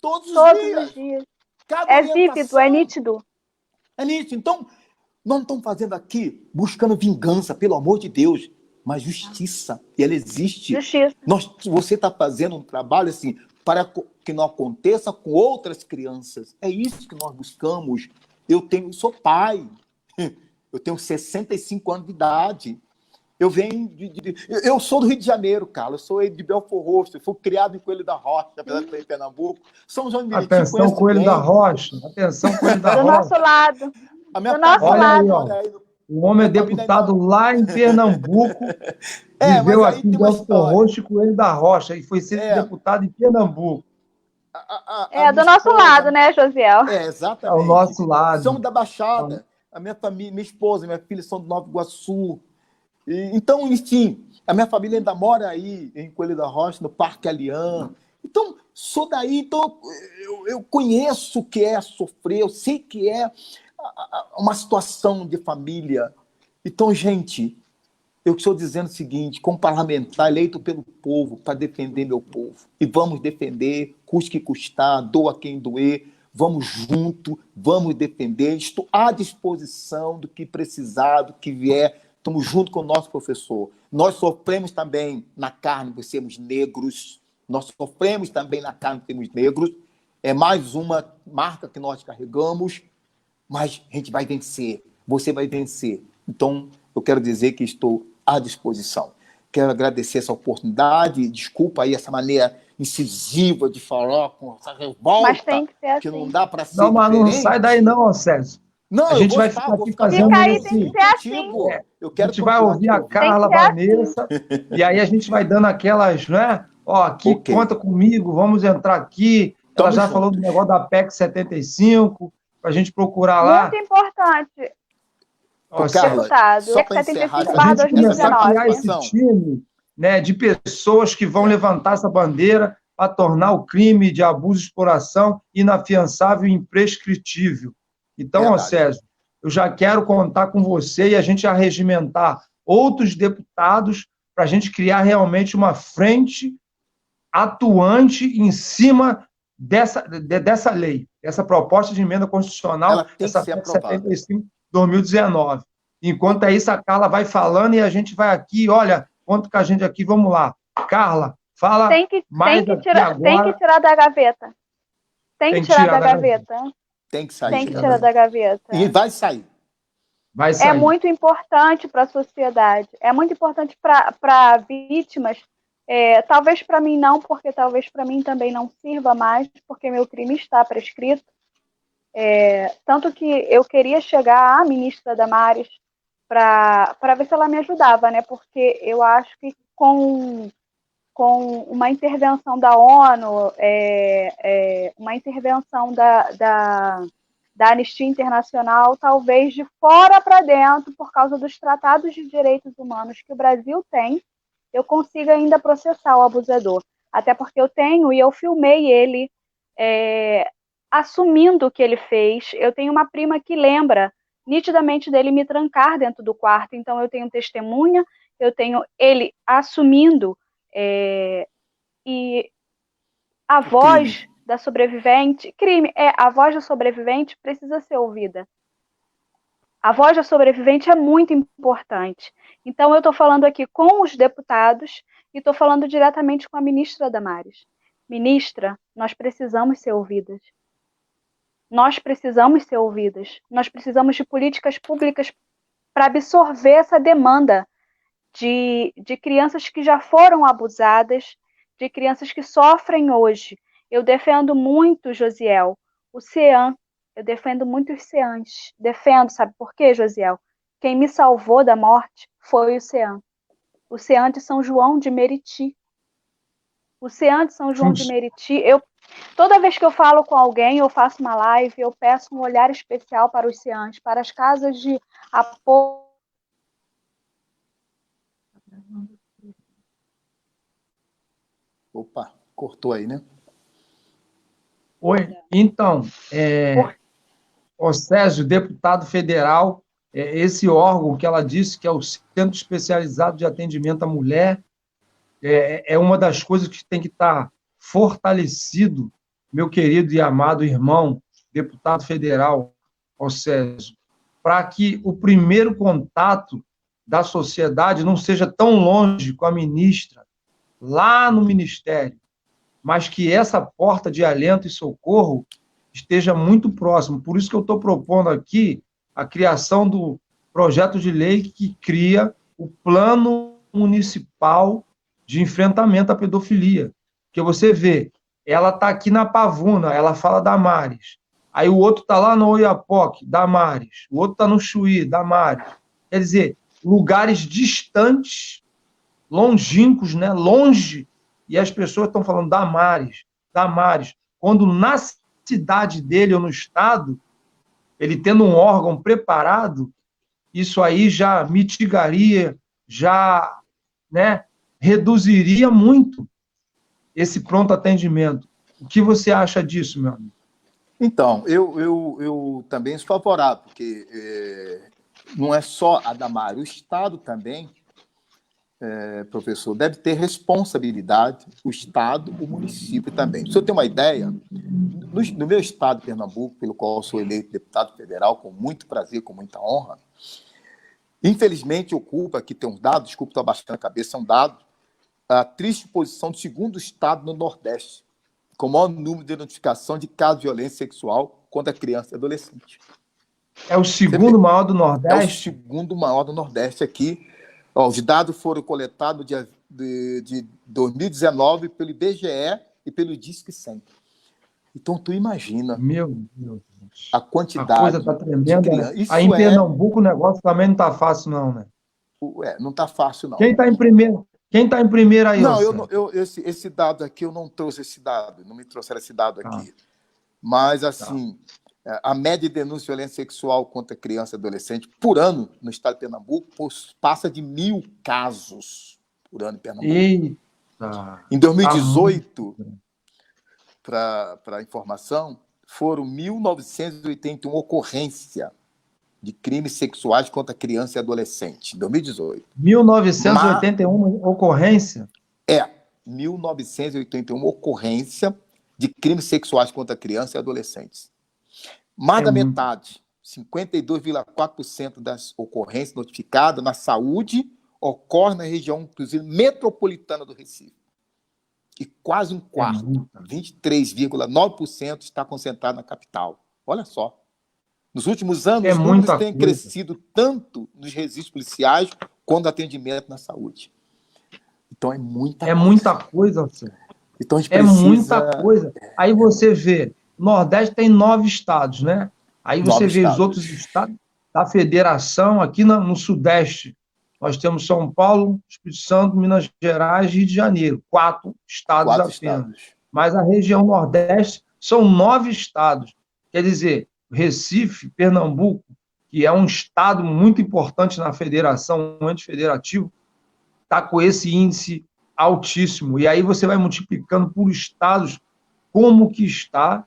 Todos os Todos os dias. dias. Cada É orientação. vívido, é nítido. É nítido. Então, nós não estamos fazendo aqui buscando vingança, pelo amor de Deus, mas justiça. E ela existe. Justiça. Você está fazendo um trabalho assim para que não aconteça com outras crianças. É isso que nós buscamos. Eu sou pai. Eu tenho 65 anos de idade. Eu venho eu sou do Rio de Janeiro, cara. Eu sou de Belfort Roxo. Eu fui criado em Coelho da Rocha, apesar de estar em Pernambuco. São João de Meriti. Atenção, Coelho da Rocha. Atenção, Coelho da Do Rocha. nosso lado. A minha Do nosso Olha aí, lado. ó. O homem é deputado lá em Pernambuco, viveu mas aí aqui em tem uma Belfort Roxo e Coelho da Rocha, e foi ser deputado em Pernambuco. Do nosso lado, né, Josiel? Exatamente. Ao nosso lado. Somos da Baixada. A minha família, minha esposa, minha filha são do Nova Iguaçu. Então, enfim, a minha família ainda mora aí, em Coelho da Rocha, no Parque Alian. Então, sou daí, então eu conheço o que é sofrer, eu sei que é uma situação de família. Então, gente, eu estou dizendo o seguinte, como parlamentar eleito pelo povo, para defender meu povo. E vamos defender, custe que custar, doa quem doer, vamos junto, vamos defender. Estou à disposição do que precisar, do que vier. Estamos junto com o nosso professor. Nós sofremos também na carne por sermos negros. Nós sofremos também na carne por sermos negros. É mais uma marca que nós carregamos, mas a gente vai vencer. Você vai vencer. Então, eu quero dizer que estou à disposição. Quero agradecer essa oportunidade. Desculpa aí essa maneira incisiva de falar com essa revolta. Mas tem que ser assim. Que não dá para ser Não, mas não diferente. sai daí não, Sérgio. Não, a gente vai ficar aqui fazendo Fica aí, tem que ser assim. Eu quero a gente vai ouvir a Carla Vanessa e aí a gente vai dando aquelas, né? Ó, aqui conta comigo, vamos entrar aqui. Ela já falou do negócio da PEC 75, para a gente procurar lá. Muito importante. Ó, Carla, deputado, só para encerrar, a gente começar a criar 2019. esse time, né, de pessoas que vão levantar essa bandeira para tornar o crime de abuso e exploração inafiançável e imprescritível. Então, ó, Sérgio, eu já quero contar com você e a gente arregimentar outros deputados para a gente criar realmente uma frente atuante em cima dessa lei, dessa proposta de emenda constitucional, essa PEC 75 2019. Enquanto é isso, a Carla vai falando e a gente vai aqui, olha, conta com a gente aqui, vamos lá. Carla, fala mais agora. Tem que tirar da gaveta. Tem que tirar da gaveta. Tem que sair. Tem que tirar da gaveta. E vai sair. Vai sair. É muito importante para a sociedade. É muito importante para vítimas. Talvez para mim não, porque talvez para mim também não sirva mais, porque meu crime está prescrito. Tanto que eu queria chegar à ministra Damares para ver se ela me ajudava, né? Porque eu acho que com uma intervenção da ONU, uma intervenção da Anistia Internacional, talvez de fora para dentro, por causa dos tratados de direitos humanos que o Brasil tem, eu consiga ainda processar o abusador. Até porque eu tenho, e eu filmei ele assumindo o que ele fez. Eu tenho uma prima que lembra nitidamente dele me trancar dentro do quarto, então eu tenho testemunha, eu tenho ele assumindo, e a voz da sobrevivente, a voz da sobrevivente precisa ser ouvida. A voz da sobrevivente é muito importante. Então, eu estou falando aqui com os deputados E estou falando diretamente com a ministra Damares. Ministra, nós precisamos ser ouvidas. Nós precisamos ser ouvidas. Nós precisamos de políticas públicas para absorver essa demanda de crianças que já foram abusadas, de crianças que sofrem hoje. Eu defendo muito, Josiel, o CEAM. Eu defendo muito os CEANs. Defendo, sabe por quê, Josiel? Quem me salvou da morte foi o CEAM. O CEAM de São João de Meriti. O CEAM de São João de Meriti, toda vez que eu falo com alguém, eu faço uma live, eu peço um olhar especial para os CEANs, para as casas de apoio. Opa, cortou aí, né? Oi, então, o Césio, deputado federal, esse órgão que ela disse que é o Centro Especializado de Atendimento à Mulher, é uma das coisas que tem que estar fortalecido, meu querido e amado irmão, deputado federal, Césio, para que o primeiro contato da sociedade não seja tão longe com a ministra, lá no ministério, mas que essa porta de alento e socorro esteja muito próximo. Por isso que eu estou propondo aqui a criação do projeto de lei que cria o Plano Municipal de Enfrentamento à Pedofilia. Porque você vê, ela está aqui na Pavuna, ela fala Damares. Aí o outro está lá no Oiapoque, Damares. O outro está no Chuí, Damares. Quer dizer, lugares distantes, longínquos, né? Longe, e as pessoas estão falando Damares, Damares, quando na cidade dele ou no estado, ele tendo um órgão preparado, isso aí já mitigaria, já, né, reduziria muito esse pronto atendimento. O que você acha disso, meu amigo? Então, eu também sou favorável, porque não é só a Damares, o Estado também, professor, deve ter responsabilidade, o Estado, o município também. Para você ter uma ideia, no meu estado, Pernambuco, pelo qual eu sou eleito deputado federal, com muito prazer, com muita honra, infelizmente ocupa, aqui tem um dado, desculpa, estou abaixando a cabeça, é um dado, a triste posição do segundo estado no Nordeste, com o maior número de notificação de casos de violência sexual contra criança e adolescente. É o segundo maior do Nordeste? É o segundo maior do Nordeste aqui. Os dados foram coletados de 2019 pelo IBGE e pelo Disque 100. Então, tu imagina meu Deus, a quantidade. A coisa está tremenda. De criança. Isso aí em Pernambuco o negócio também não está fácil, não, né? Não está fácil, não. Quem está em primeiro? Quem está em primeiro aí? Não, esse dado aqui, eu não trouxe esse dado, não me trouxeram esse dado aqui. Mas, assim, a média de denúncia de violência sexual contra criança e adolescente por ano no estado de Pernambuco passa de 1.000 casos por ano em Pernambuco. Eita. Em 2018, para informação, foram 1.981 ocorrências de crimes sexuais contra criança e adolescente, em 2018. 1.981 ocorrência? 1.981 ocorrência de crimes sexuais contra criança e adolescentes. Mais da metade, 52,4% das ocorrências notificadas na saúde ocorre na região, inclusive, metropolitana do Recife. E quase um quarto, 23,9%, está concentrado na capital. Olha só. Nos últimos anos, os números têm crescido tanto nos registros policiais quanto no atendimento na saúde. Então, é muita coisa. Muita coisa, senhor. Então, a gente precisa... muita coisa. Aí você vê, o Nordeste tem 9 estados, né? Aí você vê os outros estados da federação, aqui no Sudeste, nós temos São Paulo, Espírito Santo, Minas Gerais e Rio de Janeiro. 4 estados apenas. Mas a região Nordeste são 9 estados. Quer dizer, Recife, Pernambuco, que é um estado muito importante na federação, um ente federativo, está com esse índice altíssimo. E aí você vai multiplicando por estados como que está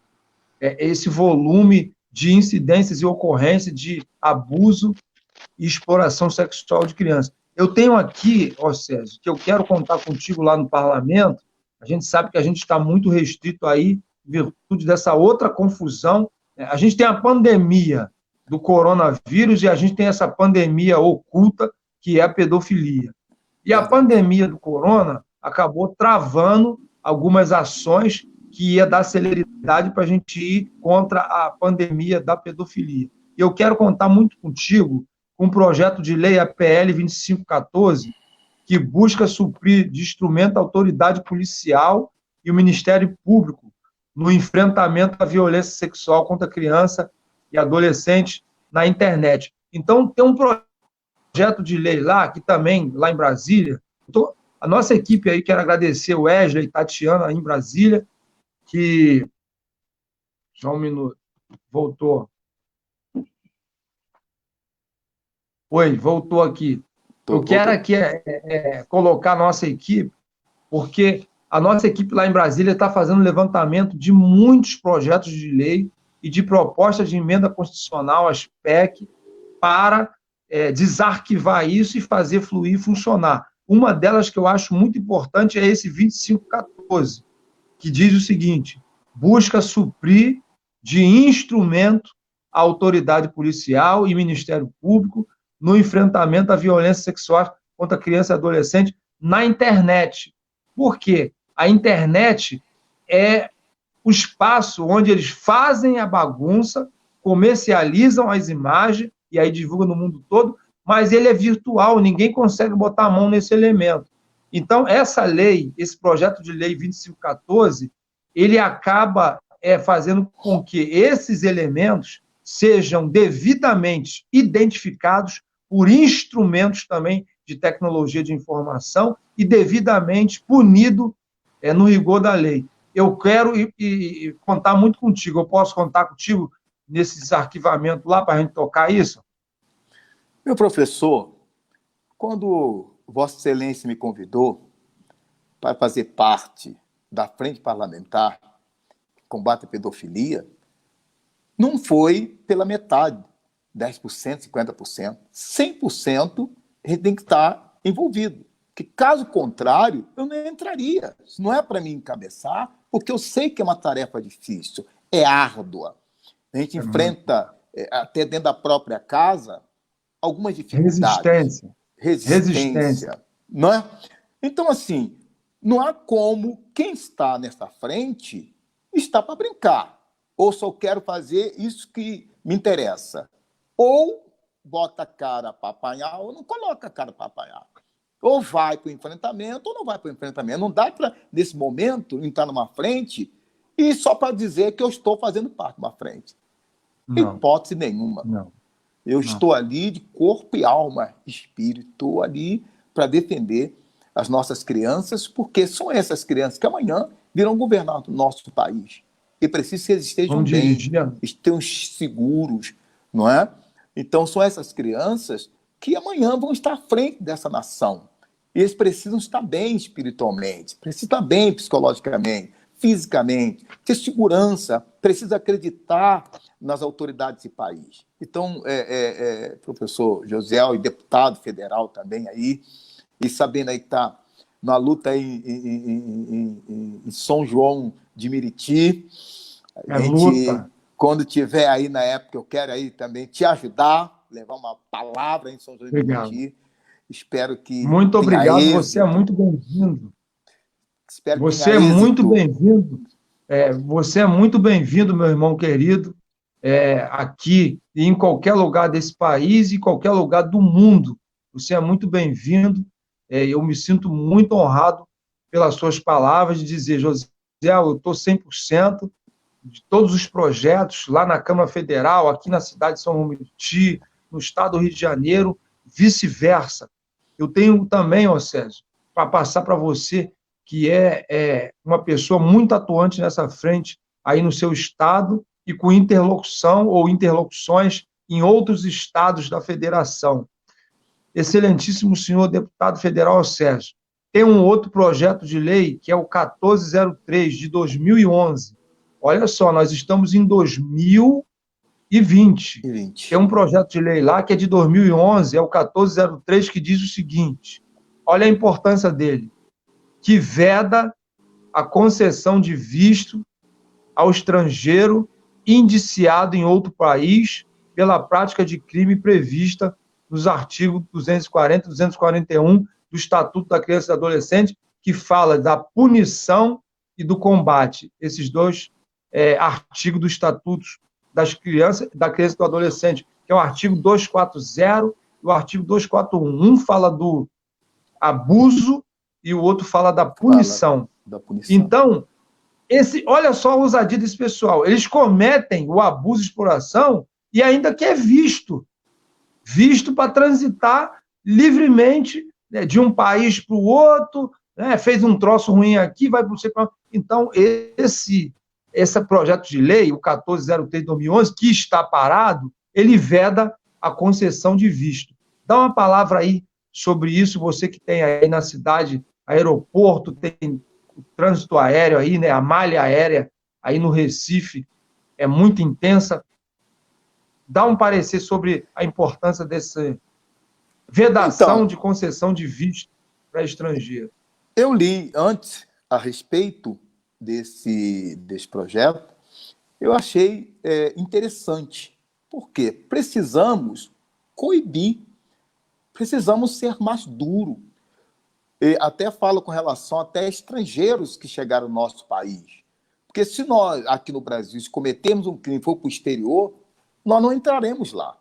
esse volume de incidências e ocorrências de abuso e exploração sexual de crianças. Eu tenho aqui, Césio, que eu quero contar contigo lá no parlamento. A gente sabe que a gente está muito restrito aí, em virtude dessa outra confusão. A gente tem a pandemia do coronavírus e a gente tem essa pandemia oculta, que é a pedofilia. E a pandemia do corona, acabou travando algumas ações que ia dar celeridade para a gente ir contra a pandemia da pedofilia. E eu quero contar muito contigo com um projeto de lei, a PL 2514, que busca suprir de instrumento a autoridade policial e o Ministério Público no enfrentamento à violência sexual contra criança e adolescente na internet. Então, tem um projeto de lei lá, que também, lá em Brasília, a nossa equipe aí, quero agradecer o Wesley e Tatiana aí em Brasília, que... Só um minuto. Voltou. Oi, voltou aqui. Eu quero aqui colocar a nossa equipe, porque a nossa equipe lá em Brasília está fazendo levantamento de muitos projetos de lei e de propostas de emenda constitucional, as PEC, para desarquivar isso e fazer fluir e funcionar. Uma delas que eu acho muito importante é esse 2514, que diz o seguinte: busca suprir de instrumento a autoridade policial e Ministério Público no enfrentamento à violência sexual contra criança e adolescente na internet. Por quê? A internet é o espaço onde eles fazem a bagunça, comercializam as imagens, e aí divulgam no mundo todo, mas ele é virtual, ninguém consegue botar a mão nesse elemento. Então, essa lei, esse projeto de lei 2514, ele acaba fazendo com que esses elementos sejam devidamente identificados por instrumentos também de tecnologia de informação e devidamente punido no rigor da lei. Eu quero contar muito contigo. Eu posso contar contigo nesse desarquivamento lá para a gente tocar isso? Meu professor, quando Vossa Excelência me convidou para fazer parte da Frente Parlamentar que combate a pedofilia, não foi pela metade, 10%, 50%. 100% a gente tem que estar envolvido. Porque, caso contrário, eu não entraria. Isso não é para mim encabeçar, porque eu sei que é uma tarefa difícil, é árdua. A gente enfrenta, até dentro da própria casa, algumas dificuldades. Resistência. Não é? Então, assim, não há como quem está nessa frente está para brincar. Ou só quero fazer isso que me interessa. Ou bota a cara para apanhar, ou não coloca a cara para apanhar. Ou vai para o enfrentamento, ou não vai para o enfrentamento. Não dá para, nesse momento, entrar numa frente e só para dizer que eu estou fazendo parte de uma frente. Não. Hipótese nenhuma. Não. Eu estou ali de corpo e alma, espírito, estou ali para defender as nossas crianças, porque são essas crianças que amanhã virão governar o nosso país. E preciso que eles estejam bem, estejam seguros, não é? Então, são essas crianças que amanhã vão estar à frente dessa nação. E eles precisam estar bem espiritualmente, precisam estar bem psicologicamente, fisicamente, ter segurança, precisa acreditar nas autoridades desse país. Então, professor Josiel, e deputado federal também aí, e sabendo aí que está na luta aí em São João de Meriti, a gente, quando tiver aí na época, eu quero aí também te ajudar, levar uma palavra em São João de Meriti. Espero que muito obrigado, êxito. Você é muito bem-vindo. Você é muito bem-vindo. Você é muito bem-vindo, meu irmão querido, aqui e em qualquer lugar desse país e em qualquer lugar do mundo. Você é muito bem-vindo. Eu me sinto muito honrado pelas suas palavras de dizer, José, eu estou 100% de todos os projetos lá na Câmara Federal, aqui na cidade de São João de Meriti, no estado do Rio de Janeiro, vice-versa. Eu tenho também, César, para passar para você, que é uma pessoa muito atuante nessa frente aí no seu estado e com interlocução ou interlocuções em outros estados da federação. Excelentíssimo senhor deputado federal Sérgio, tem um outro projeto de lei que é o 1403 de 2011. Olha só, nós estamos em 2020. Tem um projeto de lei lá que é de 2011, é o 1403, que diz o seguinte, olha a importância dele, que veda a concessão de visto ao estrangeiro indiciado em outro país pela prática de crime prevista nos artigos 240 e 241 do Estatuto da Criança e do Adolescente, que fala da punição e do combate. Esses dois artigos do Estatuto da Criança e do Adolescente, que é o artigo 240 e o artigo 241. Um fala do abuso e o outro fala da punição. Então, olha só a ousadia desse pessoal. Eles cometem o abuso e exploração e ainda que é visto para transitar livremente, né, de um país para o outro, né, fez um troço ruim aqui, vai para o... Então, esse projeto de lei, o 1403 de 2011, que está parado, ele veda a concessão de visto. Dá uma palavra aí sobre isso, você que tem aí na cidade aeroporto, tem o trânsito aéreo aí, né, a malha aérea aí no Recife é muito intensa. Dá um parecer sobre a importância dessa vedação de concessão de visto para estrangeiro. Eu li antes a respeito desse projeto, eu achei interessante. Por quê? Precisamos coibir, precisamos ser mais duro. Até falo com relação até a estrangeiros que chegaram no nosso país. Porque se nós, aqui no Brasil, se cometermos um crime e for para o exterior, nós não entraremos lá.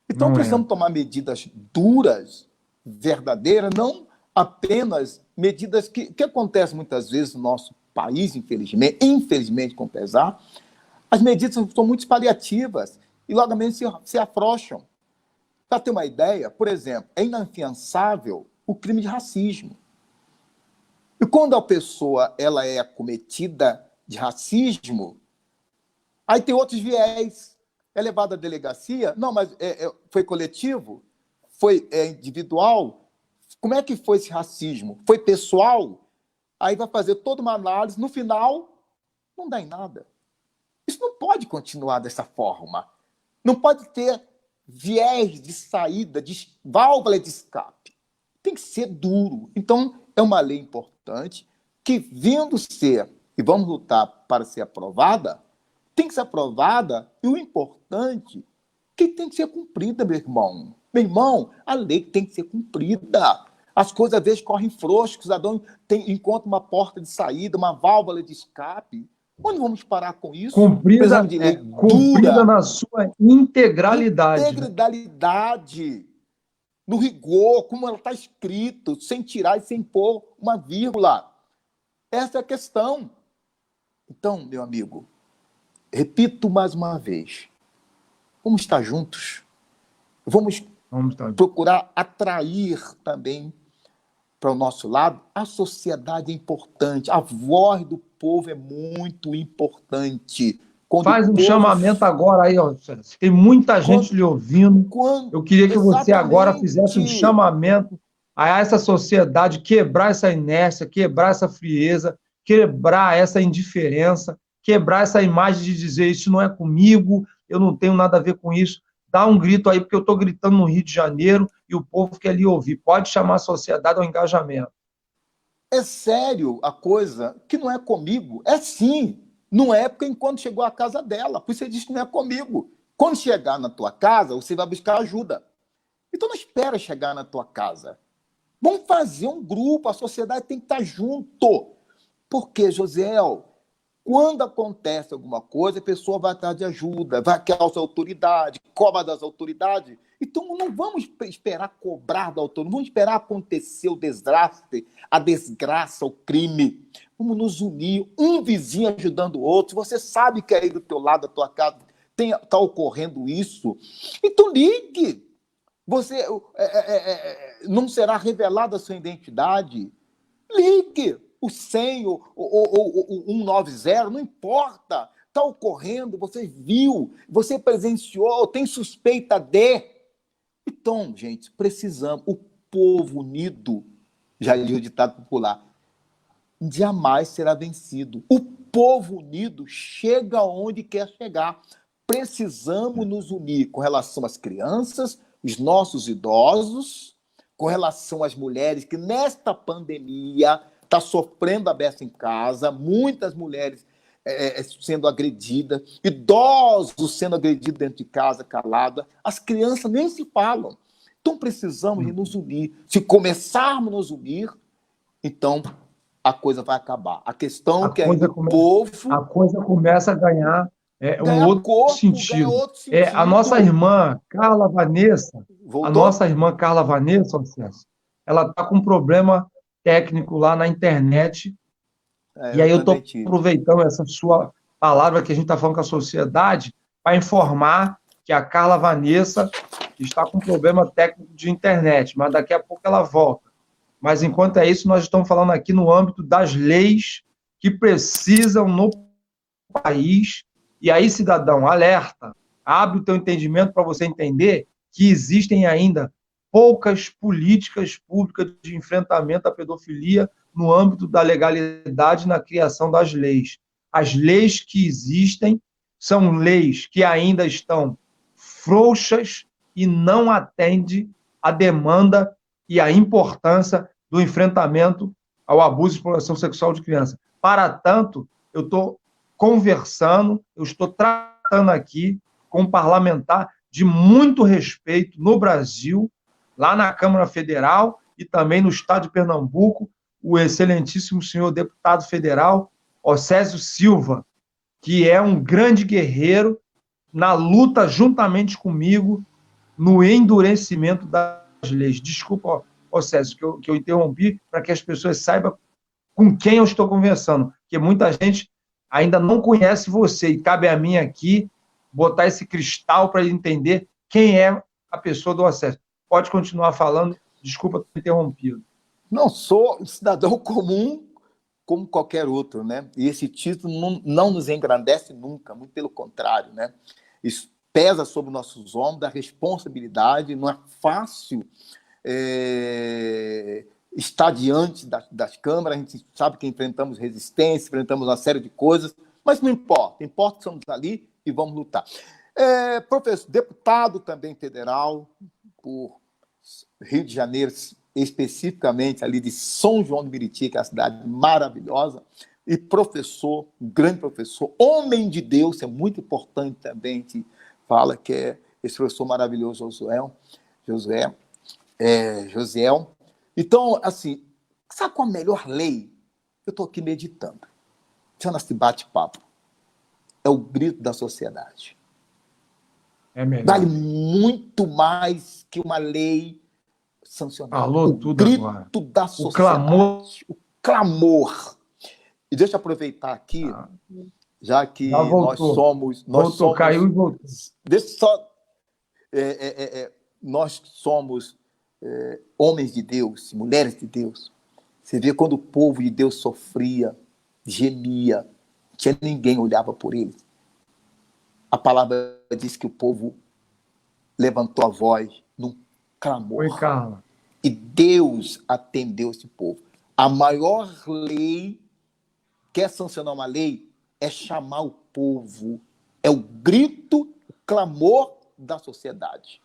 Então, precisamos tomar medidas duras, verdadeiras, não apenas medidas que acontecem muitas vezes no nosso país, infelizmente com pesar, as medidas são muito paliativas e logo menos se afrouxam. Para ter uma ideia, por exemplo, é inafiançável o crime de racismo. E quando a pessoa ela é acometida de racismo, aí tem outros viés. É levado à delegacia? Não, mas foi coletivo? Foi individual? Como é que foi esse racismo? Foi pessoal? Aí vai fazer toda uma análise, no final, não dá em nada. Isso não pode continuar dessa forma. Não pode ter viés de saída, de válvula de escape. Tem que ser duro. Então, é uma lei importante que, vindo ser, e vamos lutar para ser aprovada, tem que ser aprovada, e o importante é que tem que ser cumprida, meu irmão. Meu irmão, a lei tem que ser cumprida. As coisas, às vezes, correm frouxas, o cidadão encontra uma porta de saída, uma válvula de escape. Onde vamos parar com isso? Cumprida, de lei cumprida na sua integralidade. Integralidade. No rigor, como ela está escrito, sem tirar e sem pôr uma vírgula. Essa é a questão. Então, meu amigo, repito mais uma vez, vamos estar juntos. Vamos procurar atrair também para o nosso lado. A sociedade é importante, a voz do povo é muito importante. Faz um chamamento agora aí, ó. Tem muita gente lhe ouvindo. Eu queria que você agora fizesse um chamamento a essa sociedade, quebrar essa inércia, quebrar essa frieza, quebrar essa indiferença, quebrar essa imagem de dizer isso não é comigo, eu não tenho nada a ver com isso. Dá um grito aí, porque eu estou gritando no Rio de Janeiro e o povo quer lhe ouvir. Pode chamar a sociedade ao engajamento. É sério a coisa que não é comigo? É sim. Não é porque enquanto chegou à casa dela. Por isso você diz que não é comigo. Quando chegar na tua casa, você vai buscar ajuda. Então não espera chegar na tua casa. Vamos fazer um grupo, a sociedade tem que estar junto. Porque, Josiel, quando acontece alguma coisa, a pessoa vai atrás de ajuda, vai querer as autoridades, cobra das autoridades. Então, não vamos esperar cobrar da autoridade, não vamos esperar acontecer o desastre, a desgraça, o crime. Vamos nos unir, um vizinho ajudando o outro. Você sabe que aí do teu lado, da tua casa, está ocorrendo isso. Então, ligue. Você não será revelada a sua identidade. Ligue. O 100 ou o 190, não importa. Está ocorrendo, você viu, você presenciou, tem suspeita de. Então, gente, precisamos. O povo unido, já li o ditado popular, jamais será vencido. O povo unido chega onde quer chegar. Precisamos nos unir com relação às crianças, os nossos idosos, com relação às mulheres que nesta pandemia está sofrendo a beça em casa, muitas mulheres sendo agredidas, idosos sendo agredidos dentro de casa, calada, as crianças nem se falam. Então precisamos de nos unir. Se começarmos a nos unir, então a coisa vai acabar. A questão A é que ainda coisa o povo a coisa começa a ganhar um ganha outro corpo, ganha sentido. outro A nossa sentido. irmã Carla Vanessa, Voltou? ó, César, ela está com um problema técnico lá na internet, e Eu aí eu também estou tive. aproveitando essa sua palavra que a gente está falando com a sociedade para informar que a Carla Vanessa está com um problema técnico de internet, mas daqui a pouco ela volta. Mas, enquanto é isso, nós estamos falando aqui no âmbito das leis que precisam no país. E aí, cidadão, alerta, abre o teu entendimento para você entender que existem ainda poucas políticas públicas de enfrentamento à pedofilia no âmbito da legalidade na criação das leis. As leis que existem são leis que ainda estão frouxas e não atendem à demanda e à importância do enfrentamento ao abuso e exploração sexual de criança. Para tanto, eu estou conversando, eu estou tratando aqui com um parlamentar de muito respeito no Brasil, lá na Câmara Federal e também no Estado de Pernambuco, o excelentíssimo senhor deputado federal, Océsio Silva, que é um grande guerreiro na luta juntamente comigo no endurecimento das leis. Desculpa, Océsio, que eu interrompi, para que as pessoas saibam com quem eu estou conversando, porque muita gente ainda não conhece você, e cabe a mim aqui botar esse cristal para ele entender quem é a pessoa do Océsio. Pode continuar falando, desculpa ter interrompido. Não sou um cidadão comum como qualquer outro, né? E esse título não nos engrandece nunca, muito pelo contrário, né? Isso pesa sobre nossos ombros, a responsabilidade, não é fácil estar diante das câmaras, a gente sabe que enfrentamos resistência, enfrentamos uma série de coisas, mas não importa, importa que estamos ali e vamos lutar. Professor, deputado também federal, por Rio de Janeiro, especificamente ali de São João do Meriti, que é uma cidade maravilhosa, e professor, um grande professor, homem de Deus, é muito importante também, a gente fala que é esse professor maravilhoso, Josiel. Então, assim, sabe qual a melhor lei? Eu estou aqui meditando, chama-se bate-papo, é o grito da sociedade. É melhor. Vale muito mais que uma lei sancionada. Falou tudo grito agora. Da sociedade. O clamor. E deixa eu aproveitar aqui, já que nós somos... Caiu e voltou. Deixa só... nós somos homens de Deus, mulheres de Deus. Você vê quando o povo de Deus sofria, gemia, não tinha ninguém olhava por eles. A palavra diz que o povo levantou a voz num clamor. Oi, Carla. E Deus atendeu esse povo. A maior lei, quer sancionar uma lei, é chamar o povo. É o grito, o clamor da sociedade.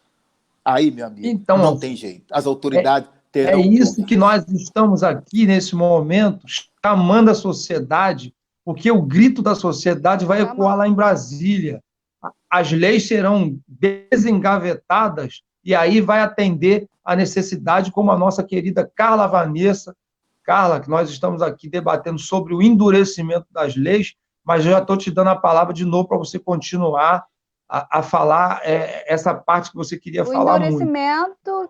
Aí, meu amigo, então, não tem jeito. As autoridades terão... É isso que nós estamos aqui, nesse momento, chamando a sociedade, porque o grito da sociedade vai ecoar lá em Brasília. As leis serão desengavetadas e aí vai atender a necessidade, como a nossa querida Carla Vanessa. Carla, que nós estamos aqui debatendo sobre o endurecimento das leis, mas eu já estou te dando a palavra de novo para você continuar a falar essa parte que você queria falar muito. O endurecimento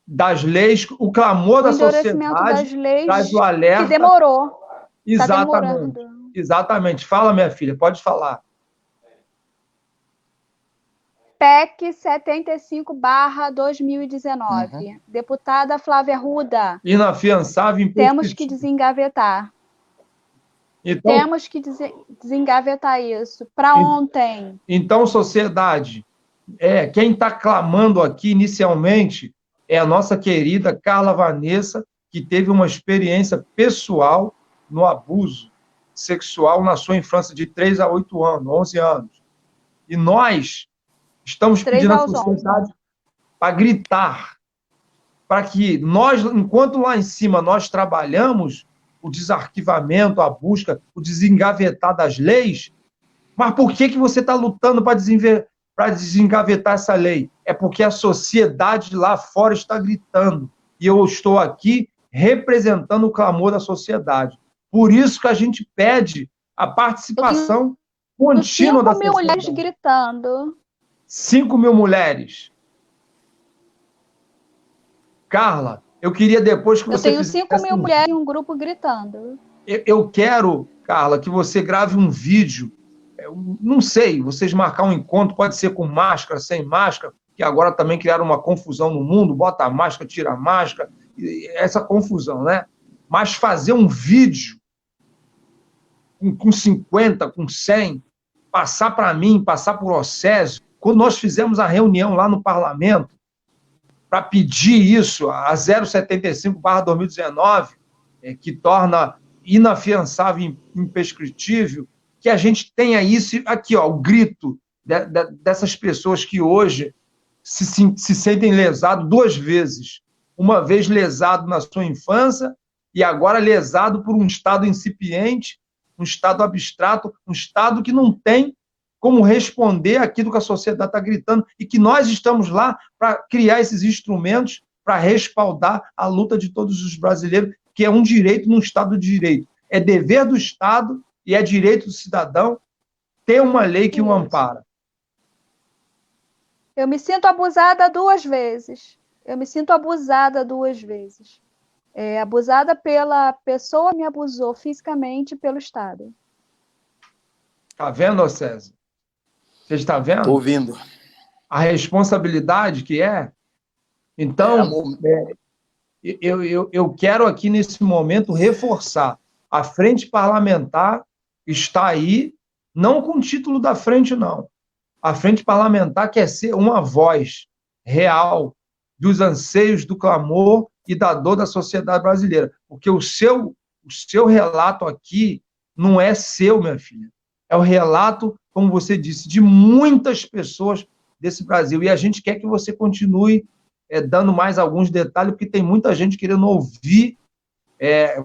das leis, o clamor da sociedade, das leis traz o alerta. Que demorou. Exatamente. Tá demorando. Exatamente. Fala, minha filha, pode falar. PEC 75/2019. Deputada Flávia Arruda. Inafiançável imprescritível. Temos que desengavetar. Então, temos que desengavetar isso. Para ontem. Então, sociedade, quem está clamando aqui inicialmente é a nossa querida Carla Vanessa, que teve uma experiência pessoal no abuso sexual na sua infância de 3 a 8 anos, 11 anos. E nós estamos pedindo à sociedade para gritar, para que nós, enquanto lá em cima nós trabalhamos o desarquivamento, a busca, o desengavetar das leis, mas por que você está lutando para desengavetar essa lei? É porque a sociedade lá fora está gritando. E eu estou aqui representando o clamor da sociedade. Por isso que a gente pede a participação contínua da 5 mil mulheres sociedade. gritando. 5 mil mulheres. Carla, eu queria depois que Eu você tenho fizesse 5 mil mulheres em um grupo gritando. Eu quero, Carla, que você grave um vídeo. Não sei, vocês marcar um encontro, pode ser com máscara, sem máscara, que agora também criaram uma confusão no mundo, bota a máscara, tira a máscara, essa confusão, né? Mas fazer um vídeo com 50, com 100, passar para mim, passar por Océsio, quando nós fizemos a reunião lá no parlamento, para pedir isso, a 075/2019, que torna inafiançável e imprescritível, que a gente tenha isso aqui, ó, o grito dessas pessoas que hoje se sentem lesados 2 vezes. Uma vez lesado na sua infância e agora lesado por um estado incipiente, um estado abstrato, um estado que não tem como responder aquilo que a sociedade está gritando e que nós estamos lá para criar esses instrumentos para respaldar a luta de todos os brasileiros, que é um direito num Estado de Direito. É dever do Estado e é direito do cidadão ter uma lei que o ampara. Eu me sinto abusada 2 vezes. Eu me sinto abusada 2 vezes. Abusada pela pessoa que me abusou fisicamente pelo Estado. Está vendo, César? Você está vendo? Estou ouvindo. A responsabilidade que é. Então, eu quero aqui, nesse momento, reforçar. A frente parlamentar está aí, não com o título da frente, não. A frente parlamentar quer ser uma voz real dos anseios, do clamor e da dor da sociedade brasileira. Porque o seu relato aqui não é seu, minha filha. É o relato, como você disse, de muitas pessoas desse Brasil. E a gente quer que você continue dando mais alguns detalhes, porque tem muita gente querendo ouvir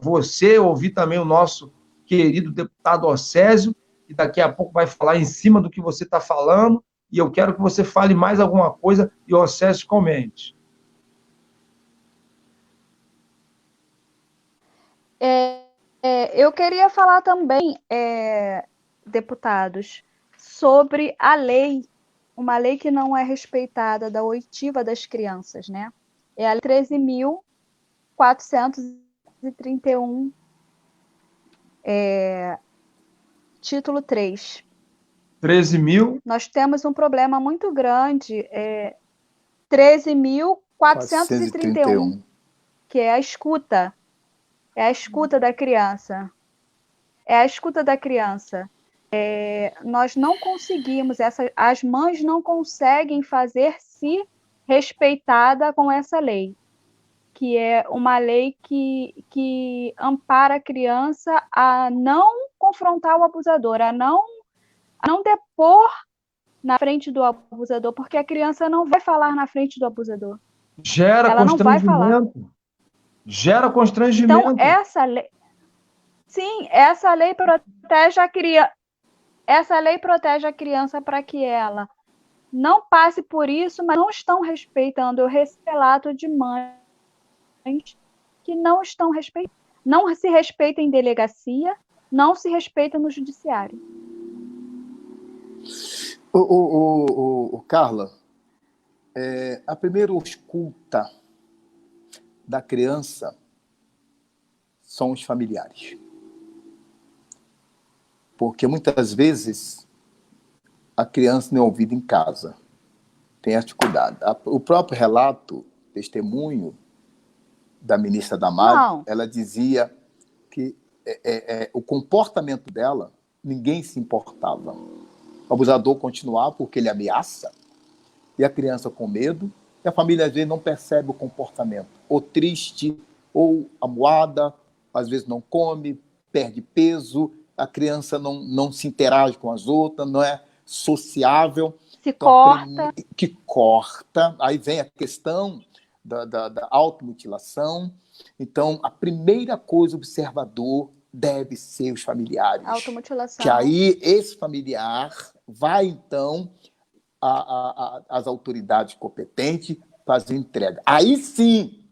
você, ouvir também o nosso querido deputado Océsio, que daqui a pouco vai falar em cima do que você está falando, e eu quero que você fale mais alguma coisa e o Océsio comente. Eu queria falar também, deputados, sobre a lei, uma lei que não é respeitada da oitiva das crianças, né? É a Lei 13.431, título 3. 13 mil? Nós temos um problema muito grande, 13.431, que é a escuta. É a escuta da criança. É a escuta da criança. Nós não conseguimos, as mães não conseguem fazer-se respeitada com essa lei, que é uma lei que ampara a criança a não confrontar o abusador, a não depor na frente do abusador, porque a criança não vai falar na frente do abusador. Ela não vai falar. Gera constrangimento. Então, essa lei... Sim, essa lei protege a criança. Essa lei protege a criança para que ela não passe por isso, mas não estão respeitando. Eu recebo relato de mães que não estão respeitando. Não se respeita em delegacia, não se respeita no judiciário. Carla, a primeira escuta da criança são os familiares. Porque muitas vezes a criança não é ouvida em casa. Tem esse cuidado. O próprio relato, testemunho da ministra Damares, ela dizia que o comportamento dela, ninguém se importava. O abusador continuava porque ele ameaça, e a criança com medo, e a família às vezes não percebe o comportamento. Ou triste, ou amuada, às vezes não come, perde peso, a criança não se interage com as outras, não é sociável. Se corta. Que corta. Aí vem a questão da automutilação. Então, a primeira coisa, o observador deve ser os familiares. Automutilação. Que aí esse familiar vai, então, às autoridades competentes fazer entrega. Aí sim,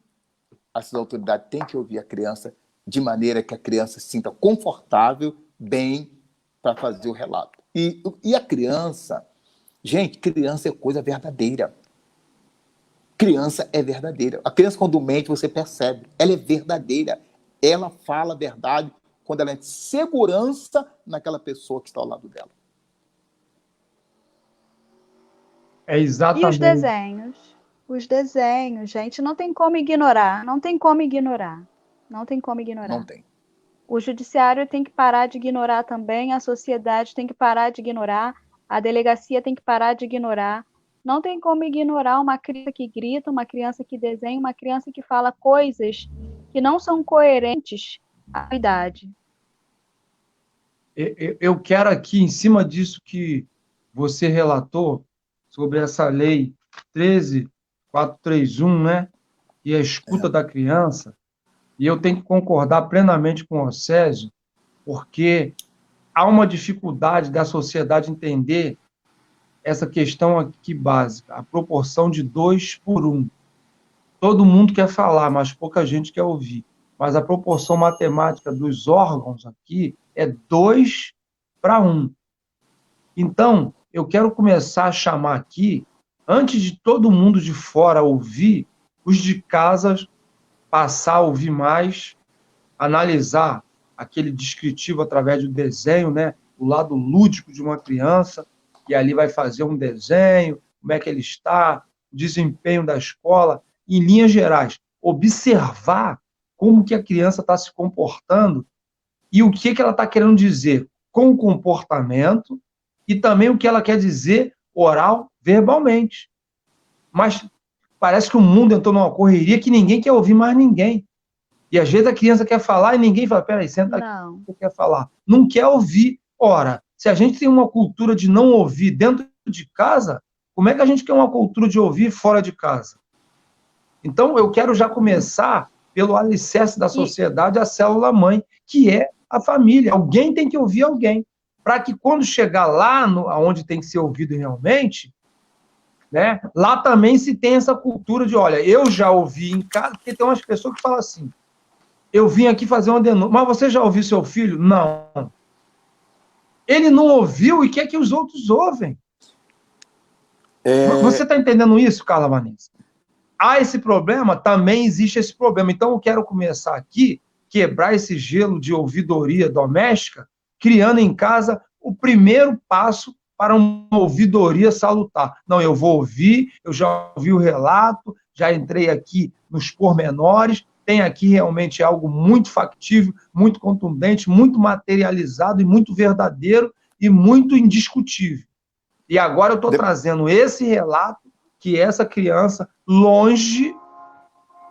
essas autoridades têm que ouvir a criança de maneira que a criança se sinta confortável, bem, para fazer o relato. E a criança, gente, criança é coisa verdadeira. Criança é verdadeira. A criança, quando mente, você percebe. Ela é verdadeira. Ela fala a verdade quando ela tem segurança naquela pessoa que está ao lado dela. É E exatamente. os desenhos? Os desenhos, gente, não tem como ignorar. Não tem como ignorar. Não tem como ignorar. Não tem. O judiciário tem que parar de ignorar também, a sociedade tem que parar de ignorar, a delegacia tem que parar de ignorar. Não tem como ignorar uma criança que grita, uma criança que desenha, uma criança que fala coisas que não são coerentes à idade. Eu quero aqui, em cima disso que você relatou, sobre essa lei 13.431, né? E a escuta da criança, e eu tenho que concordar plenamente com o Césio, porque há uma dificuldade da sociedade entender essa questão aqui básica, a proporção de 2:1. Todo mundo quer falar, mas pouca gente quer ouvir. Mas a proporção matemática dos órgãos aqui é 2:1. Então, eu quero começar a chamar aqui, antes de todo mundo de fora ouvir, os de casa passar a ouvir mais, analisar aquele descritivo através do desenho, né? O lado lúdico de uma criança, e ali vai fazer um desenho, como é que ele está, o desempenho da escola, em linhas gerais, observar como que a criança está se comportando e o que ela está querendo dizer com o comportamento e também o que ela quer dizer oral, verbalmente. Mas parece que o mundo entrou numa correria que ninguém quer ouvir mais ninguém. E às vezes a criança quer falar e ninguém fala, peraí, senta aqui, você quer falar. Não quer ouvir. Ora, se a gente tem uma cultura de não ouvir dentro de casa, como é que a gente quer uma cultura de ouvir fora de casa? Então, eu quero já começar pelo alicerce da sociedade, a célula-mãe, que é a família. Alguém tem que ouvir alguém, para que quando chegar lá onde tem que ser ouvido realmente, né, lá também se tem essa cultura de, olha, eu já ouvi em casa, porque tem umas pessoas que falam assim, eu vim aqui fazer uma denúncia, mas você já ouviu seu filho? Não. Ele não ouviu e quer que os outros ouvem. Você está entendendo isso, Carla Vanessa? Há esse problema? Também existe esse problema. Então, eu quero começar aqui, quebrar esse gelo de ouvidoria doméstica, criando em casa o primeiro passo para uma ouvidoria salutar. Não, eu vou ouvir, eu já ouvi o relato, já entrei aqui nos pormenores, tem aqui realmente algo muito factível, muito contundente, muito materializado e muito verdadeiro e muito indiscutível. E agora eu estou trazendo esse relato que essa criança, longe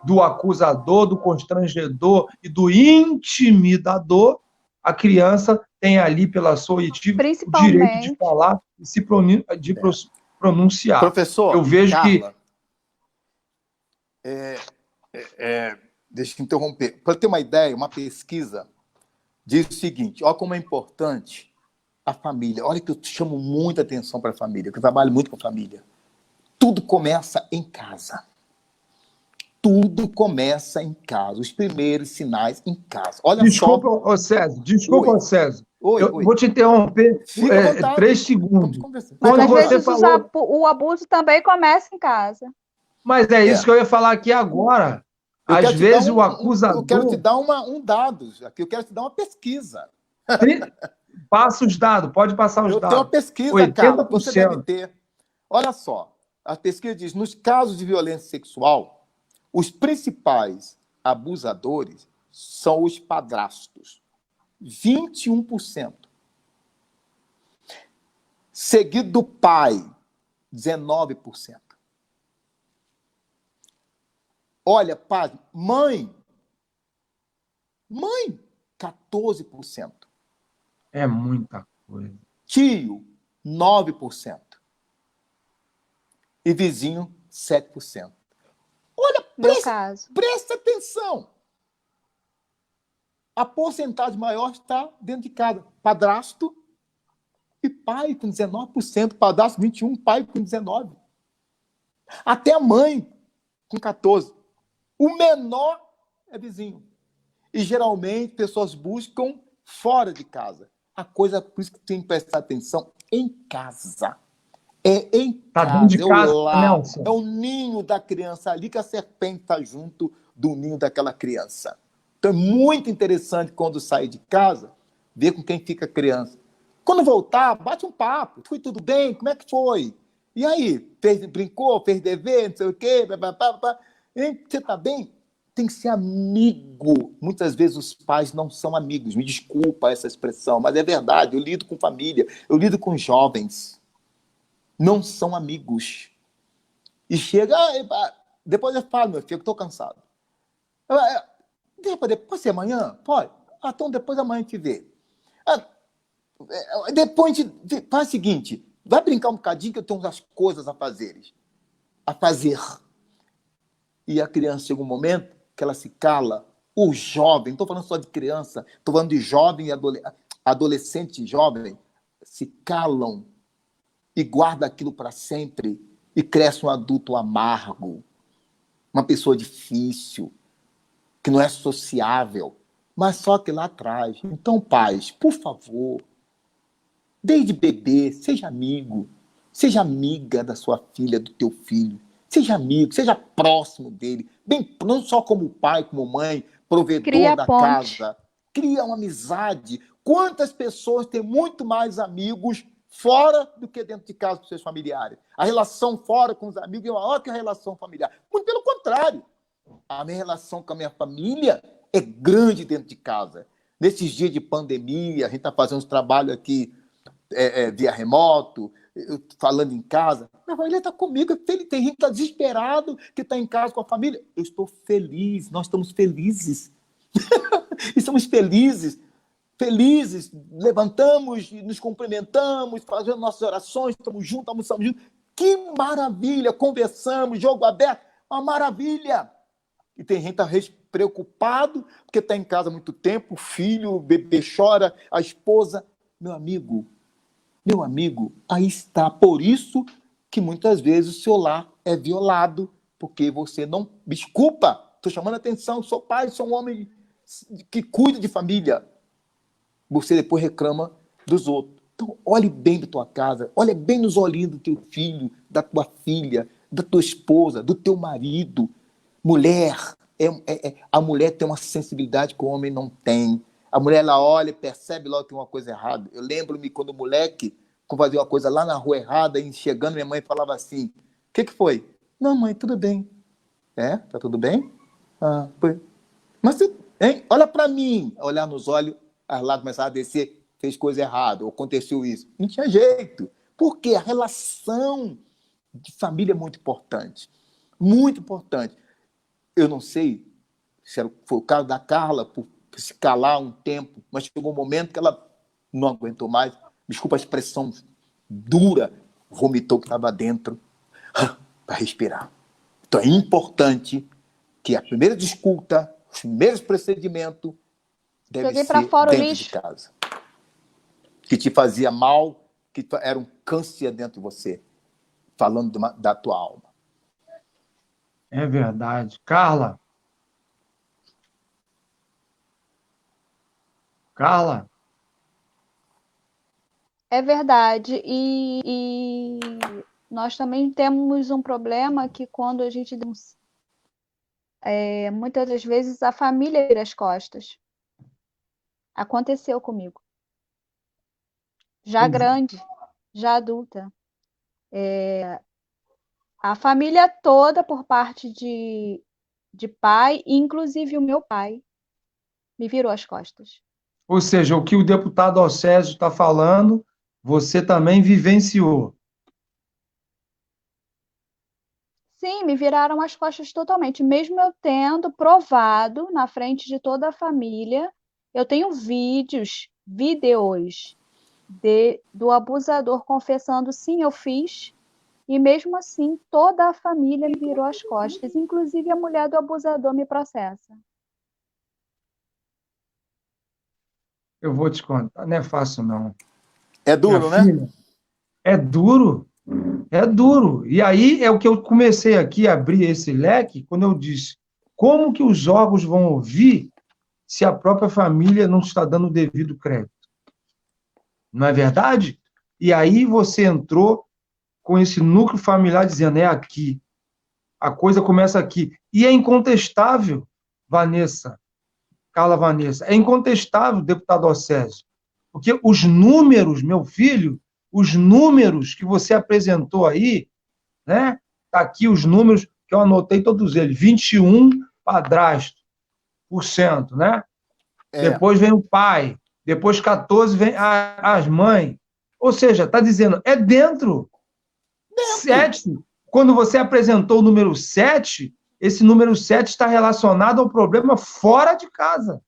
do acusador, do constrangedor e do intimidador, a criança tem ali, pela sua oitiva, o direito de falar e se pronunciar. Professor, eu vejo Carla, que... deixa eu interromper. Para ter uma ideia, uma pesquisa diz o seguinte, olha como é importante a família. Olha que eu chamo muita atenção para a família, que eu trabalho muito com a família. Tudo começa em casa. Tudo começa em casa. Os primeiros sinais em casa. Olha desculpa, só... César. Desculpa, César. Oi. Vou te interromper 3 segundos. Mas às vezes o abuso também começa em casa. Mas é isso que eu ia falar aqui agora. Às vezes o acusador... Eu quero te dar um dado. Aqui eu quero te dar uma pesquisa. Passa os dados. Pode passar os dados. Eu tenho uma pesquisa, 80%. Cara, você deve ter. Olha só. A pesquisa diz, nos casos de violência sexual, os principais abusadores são os padrastos, 21%. Seguido do pai, 19%. Olha, pai, mãe, 14%. É muita coisa. Tio, 9%. E vizinho, 7%. Olha, presta atenção. A porcentagem maior está dentro de casa. Padrasto e pai com 19%. Padrasto 21%, pai com 19%. Até a mãe com 14%. O menor é vizinho. E, geralmente, pessoas buscam fora de casa. A coisa, por isso que tem que prestar atenção, em casa. É em Tá dentro casa, de é o casa, lar, Nelson. é o ninho da criança, ali que a serpente está junto do ninho daquela criança. Então, é muito interessante, quando sai de casa, ver com quem fica a criança. Quando voltar, bate um papo. Foi tudo bem? Como é que foi? E aí? Brincou? Fez dever? Não sei o quê? Hein? Você está bem? Tem que ser amigo. Muitas vezes os pais não são amigos. Me desculpa essa expressão, mas é verdade. Eu lido com família, eu lido com jovens. Não são amigos. E chega... depois eu falo, meu filho, eu estou cansado. Pode ser amanhã? Pode. Então depois amanhã a gente vê. Depois a gente faz o seguinte, vai brincar um bocadinho que eu tenho umas coisas a fazer. E a criança chega um momento que ela se cala. O jovem, não estou falando só de criança, estou falando de jovem e adolescente e jovem, se calam e guarda aquilo para sempre e cresce um adulto amargo, uma pessoa difícil, que não é sociável, mas só que lá atrás. Então, pais, por favor, desde bebê, seja amigo, seja amiga da sua filha, do teu filho, seja amigo, seja próximo dele, bem, não só como pai, como mãe, provedor Cria da ponte. casa, cria uma amizade. Quantas pessoas têm muito mais amigos fora do que dentro de casa com seus familiares? A relação fora com os amigos é maior que a relação familiar. Muito pelo contrário. A minha relação com a minha família é grande dentro de casa. Nesses dias de pandemia, a gente está fazendo uns trabalhos aqui via remoto, falando em casa. Minha família está comigo. Tem gente que está desesperado, que está em casa com a família. Eu estou feliz, nós estamos felizes. Estamos felizes. Felizes, levantamos, nos cumprimentamos, fazendo nossas orações, estamos juntos, almoçamos juntos. Que maravilha! Conversamos, jogo aberto, uma maravilha! E tem gente que está preocupado porque está em casa há muito tempo, o filho, o bebê chora, a esposa. Meu amigo, aí está. Por isso que muitas vezes o seu lar é violado, porque você não... Desculpa, estou chamando a atenção, sou pai, sou um homem que cuida de família. Você depois reclama dos outros. Então, olhe bem da tua casa, olhe bem nos olhinhos do teu filho, da tua filha, da tua esposa, do teu marido. Mulher, a mulher tem uma sensibilidade que o homem não tem. A mulher, ela olha e percebe logo que tem uma coisa errada. Eu lembro-me quando moleque, quando fazia uma coisa lá na rua errada, e chegando, minha mãe falava assim, o que foi? Não, mãe, tudo bem. Tá tudo bem? Foi. Mas você, olha para mim. Olhar nos olhos, as lágrimas começaram a descer, fez coisa errada, ou aconteceu isso. Não tinha jeito. Por quê? A relação de família é muito importante. Muito importante. Eu não sei se foi o caso da Carla, por se calar um tempo, mas chegou um momento que ela não aguentou mais. Desculpa a expressão dura, vomitou o que estava dentro para respirar. Então é importante que a primeira disputa, os primeiros procedimentos devem Joguei ser pra fora o dentro lixo. de casa. Que te fazia mal, que era um câncer dentro de você, falando da tua alma. É verdade. Carla? É verdade. E nós também temos um problema que quando a gente muitas das vezes a família vira as costas. Aconteceu comigo. Já grande, já adulta. A família toda, por parte de pai, inclusive o meu pai, me virou as costas. Ou seja, o que o deputado Alcésio está falando, você também vivenciou. Sim, me viraram as costas totalmente. Mesmo eu tendo provado na frente de toda a família, eu tenho vídeos do abusador confessando, sim, eu fiz, e mesmo assim toda a família me virou as costas, inclusive a mulher do abusador me processa. Eu vou te contar, não é fácil, não. É duro, né? Filha, é duro, é duro. E aí é o que eu comecei aqui a abrir esse leque, quando eu disse, como que os órgãos vão ouvir se a própria família não está dando o devido crédito? Não é verdade? E aí você entrou com esse núcleo familiar dizendo, é aqui. A coisa começa aqui. E é incontestável, Carla Vanessa, é incontestável, deputado Océsio, porque os números, meu filho, os números que você apresentou aí, né? Tá aqui os números que eu anotei todos eles, 21 padrasto por cento, né? Depois vem o pai, depois 14 vem as mães. Ou seja, está dizendo, é dentro. 7, quando você apresentou o número 7, esse número 7 está relacionado ao problema fora de casa.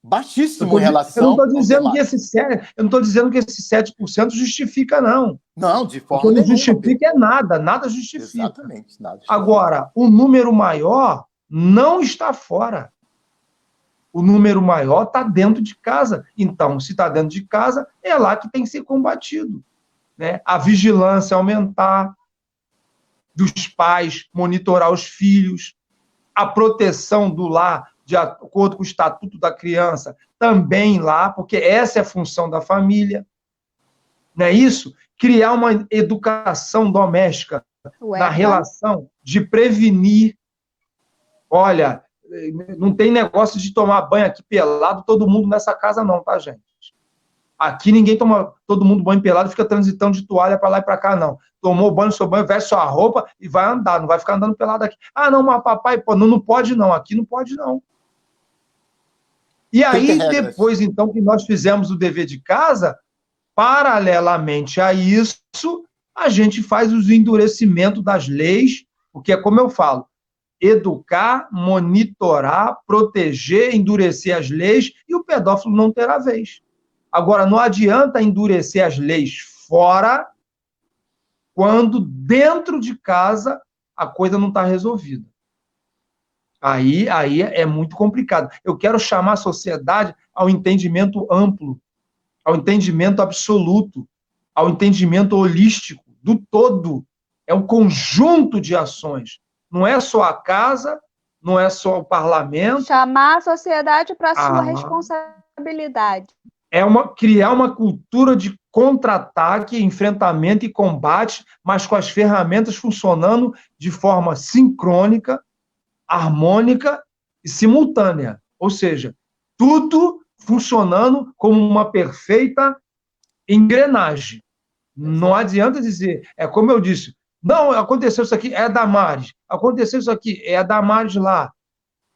Baixíssimo em relação. Eu não estou dizendo que esse 7%, eu não estou dizendo que esse 7% justifica, não. Não, de forma nenhuma. Não justifica é nada justifica. Exatamente, nada justifica. Agora, o número maior não está fora. O número maior está dentro de casa. Então, se está dentro de casa, é lá que tem que ser combatido, né? A vigilância aumentar, dos pais, monitorar os filhos, a proteção do lar, de acordo com o Estatuto da Criança, também lá, porque essa é a função da família. Não é isso? Criar uma educação doméstica na relação de prevenir. Olha, não tem negócio de tomar banho aqui pelado, todo mundo nessa casa não, tá, gente? Aqui ninguém toma todo mundo banho pelado e fica transitando de toalha para lá e para cá, não. Tomou banho, seu banho, veste sua roupa e vai andar, não vai ficar andando pelado aqui. Ah, não, mas papai, pô, não pode não, aqui não pode não. E aí, depois, então, que nós fizemos o dever de casa, paralelamente a isso, a gente faz os endurecimentos das leis, porque é como eu falo, educar, monitorar, proteger, endurecer as leis, e o pedófilo não terá vez. Agora, não adianta endurecer as leis fora, quando dentro de casa a coisa não está resolvida. Aí é muito complicado. Eu quero chamar a sociedade ao entendimento amplo, ao entendimento absoluto, ao entendimento holístico, do todo. É um conjunto de ações. Não é só a casa, não é só o parlamento. Chamar a sociedade para a sua responsabilidade. Criar uma cultura de contra-ataque, enfrentamento e combate, mas com as ferramentas funcionando de forma sincrônica, harmônica e simultânea. Ou seja, tudo funcionando como uma perfeita engrenagem. Não adianta dizer, é como eu disse, não, aconteceu isso aqui, é a Damares. Aconteceu isso aqui, é a Damares lá.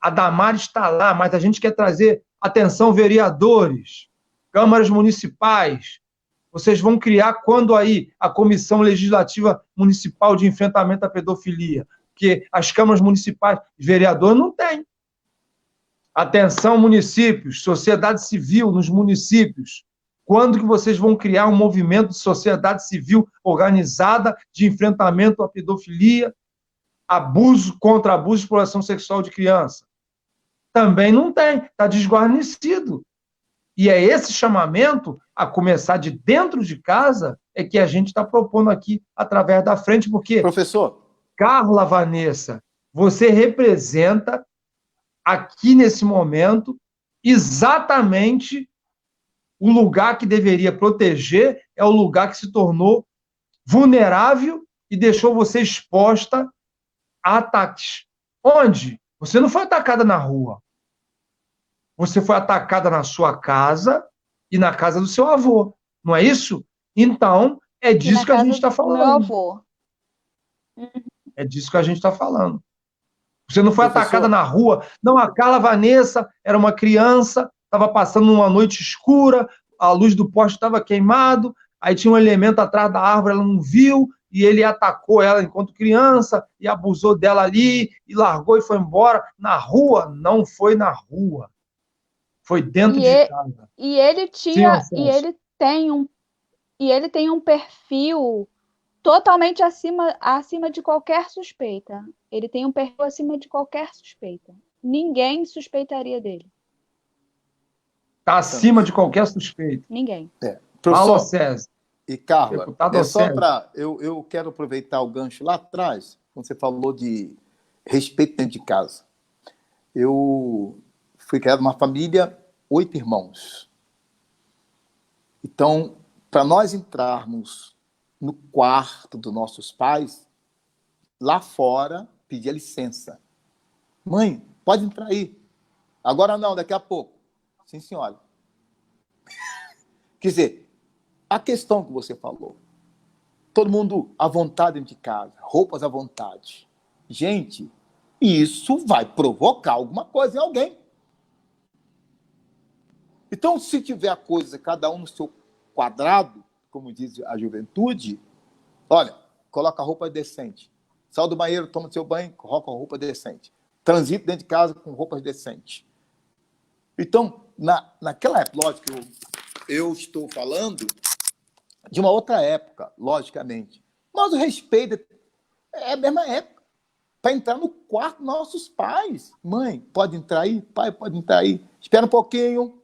A Damares está lá, mas a gente quer trazer atenção, vereadores, câmaras municipais. Vocês vão criar quando aí a Comissão Legislativa Municipal de Enfrentamento à Pedofilia? Porque as câmaras municipais, vereador não tem. Atenção, municípios, sociedade civil nos municípios. Quando que vocês vão criar um movimento de sociedade civil organizada de enfrentamento à pedofilia, abuso, contra abuso e exploração sexual de criança? Também não tem, está desguarnecido. E é esse chamamento, a começar de dentro de casa, é que a gente está propondo aqui através da frente, porque... Professor. Carla Vanessa, você representa aqui nesse momento exatamente o lugar que deveria proteger, é o lugar que se tornou vulnerável e deixou você exposta a ataques. Onde? Você não foi atacada na rua. Você foi atacada na sua casa e na casa do seu avô. Não é isso? Então, é disso que a gente está falando. Meu avô. É disso que a gente está falando. Você não foi atacada na rua. Não, a Carla Vanessa era uma criança, estava passando numa noite escura, a luz do poste estava queimado, aí tinha um elemento atrás da árvore, ela não viu, e ele atacou ela enquanto criança, e abusou dela ali, e largou e foi embora. Na rua? Não foi na rua. Foi dentro de casa. E ele tinha... Sim, e ele tem um perfil... totalmente acima de qualquer suspeita. Ele tem um perfil acima de qualquer suspeita. Ninguém suspeitaria dele. Está acima de qualquer suspeita. Ninguém. Professor César. E Carla, só para... Eu quero aproveitar o gancho lá atrás, quando você falou de respeito dentro de casa. Eu fui criado numa família, 8 irmãos. Então, para nós entrarmos no quarto dos nossos pais, lá fora, pedia licença. Mãe, pode entrar aí. Agora não, daqui a pouco. Sim, senhora. Quer dizer, a questão que você falou, todo mundo à vontade dentro de casa, roupas à vontade. Gente, isso vai provocar alguma coisa em alguém. Então, se tiver a coisa, cada um no seu quadrado, como diz a juventude, olha, coloca a roupa decente. Sai do banheiro, toma seu banho, coloca a roupa decente. Transita dentro de casa com roupas decentes. Então, naquela época, lógico, eu estou falando de uma outra época, logicamente. Mas o respeito é a mesma época. Para entrar no quarto dos nossos pais. Mãe, pode entrar aí? Pai, pode entrar aí? Espera um pouquinho.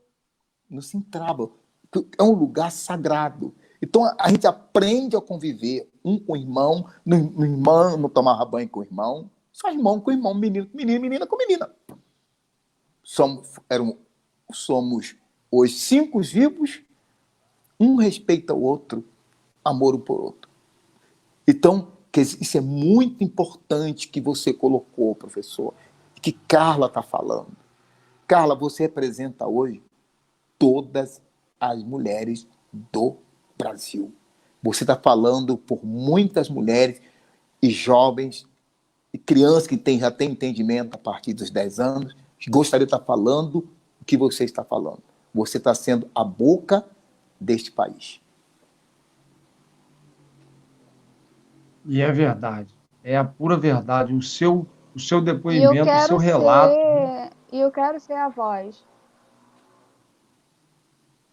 Não se entrava. É um lugar sagrado. Então, a gente aprende a conviver um com o irmão, no irmão não tomava banho com o irmão, só irmão com irmão, menino com menino, menina com menina. Somos os 5 vivos, um respeita o outro, amor um por outro. Então, isso é muito importante que você colocou, professor, que Carla está falando. Carla, você representa hoje todas as mulheres do Brasil. Você está falando por muitas mulheres e jovens e crianças que já têm entendimento a partir dos 10 anos, que gostaria de estar falando o que você está falando. Você está sendo a boca deste país. E é verdade. É a pura verdade. O seu depoimento, o seu relato. E eu quero ser a voz.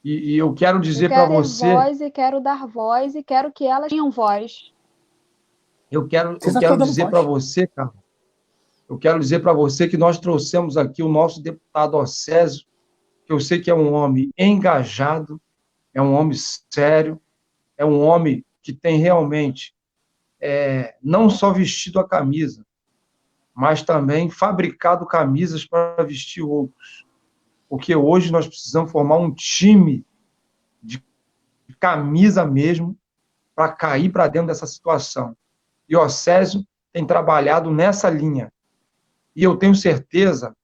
E eu quero dizer para você... Eu quero ter voz e quero dar voz e quero que elas tenham voz. Eu quero dizer para você, Carlos, eu quero dizer para você que nós trouxemos aqui o nosso deputado Océsio, que eu sei que é um homem engajado, é um homem sério, é um homem que tem realmente não só vestido a camisa, mas também fabricado camisas para vestir outros. Porque hoje nós precisamos formar um time de camisa mesmo para cair para dentro dessa situação. E o Océsio tem trabalhado nessa linha. E eu tenho certeza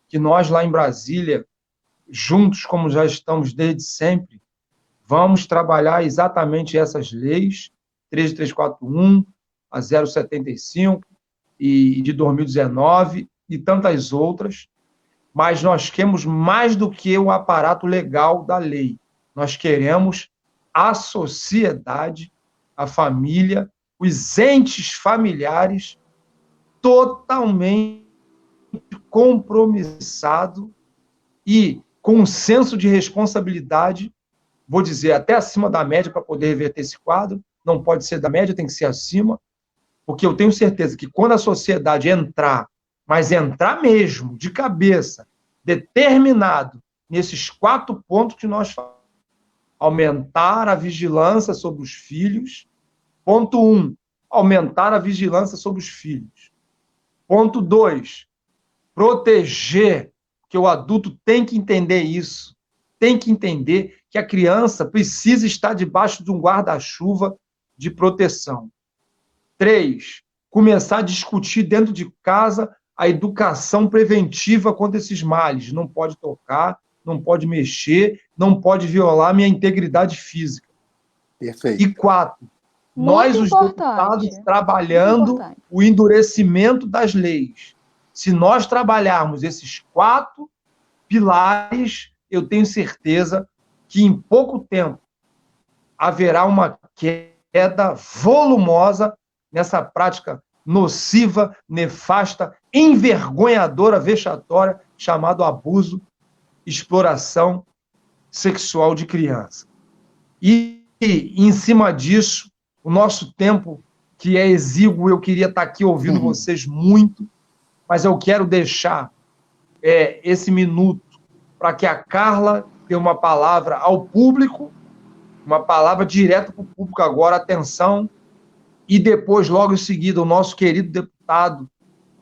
que nós lá em Brasília, juntos, como já estamos desde sempre, vamos trabalhar exatamente essas leis, 13341, a 075 e de 2019 e tantas outras, mas nós queremos mais do que o aparato legal da lei. Nós queremos a sociedade, a família, os entes familiares totalmente compromissado e com um senso de responsabilidade, vou dizer, até acima da média para poder reverter esse quadro, não pode ser da média, tem que ser acima, porque eu tenho certeza que quando a sociedade entrar, mas entrar mesmo, de cabeça, determinado, nesses 4 pontos que nós falamos, aumentar a vigilância sobre os filhos, ponto 1, aumentar a vigilância sobre os filhos. Ponto 2, proteger, que o adulto tem que entender isso, tem que entender que a criança precisa estar debaixo de um guarda-chuva de proteção. 3, começar a discutir dentro de casa a educação preventiva contra esses males. Não pode tocar, não pode mexer, não pode violar minha integridade física. Perfeito. E 4, nós, os deputados, trabalhando o endurecimento das leis. Se nós trabalharmos esses 4 pilares, eu tenho certeza que em pouco tempo haverá uma queda volumosa nessa prática nociva, nefasta, envergonhadora, vexatória, chamado abuso, exploração sexual de criança. E, em cima disso, o nosso tempo, que é exíguo, eu queria estar aqui ouvindo vocês muito, mas eu quero deixar esse minuto para que a Carla dê uma palavra ao público, uma palavra direta para o público agora, atenção, e depois, logo em seguida, o nosso querido deputado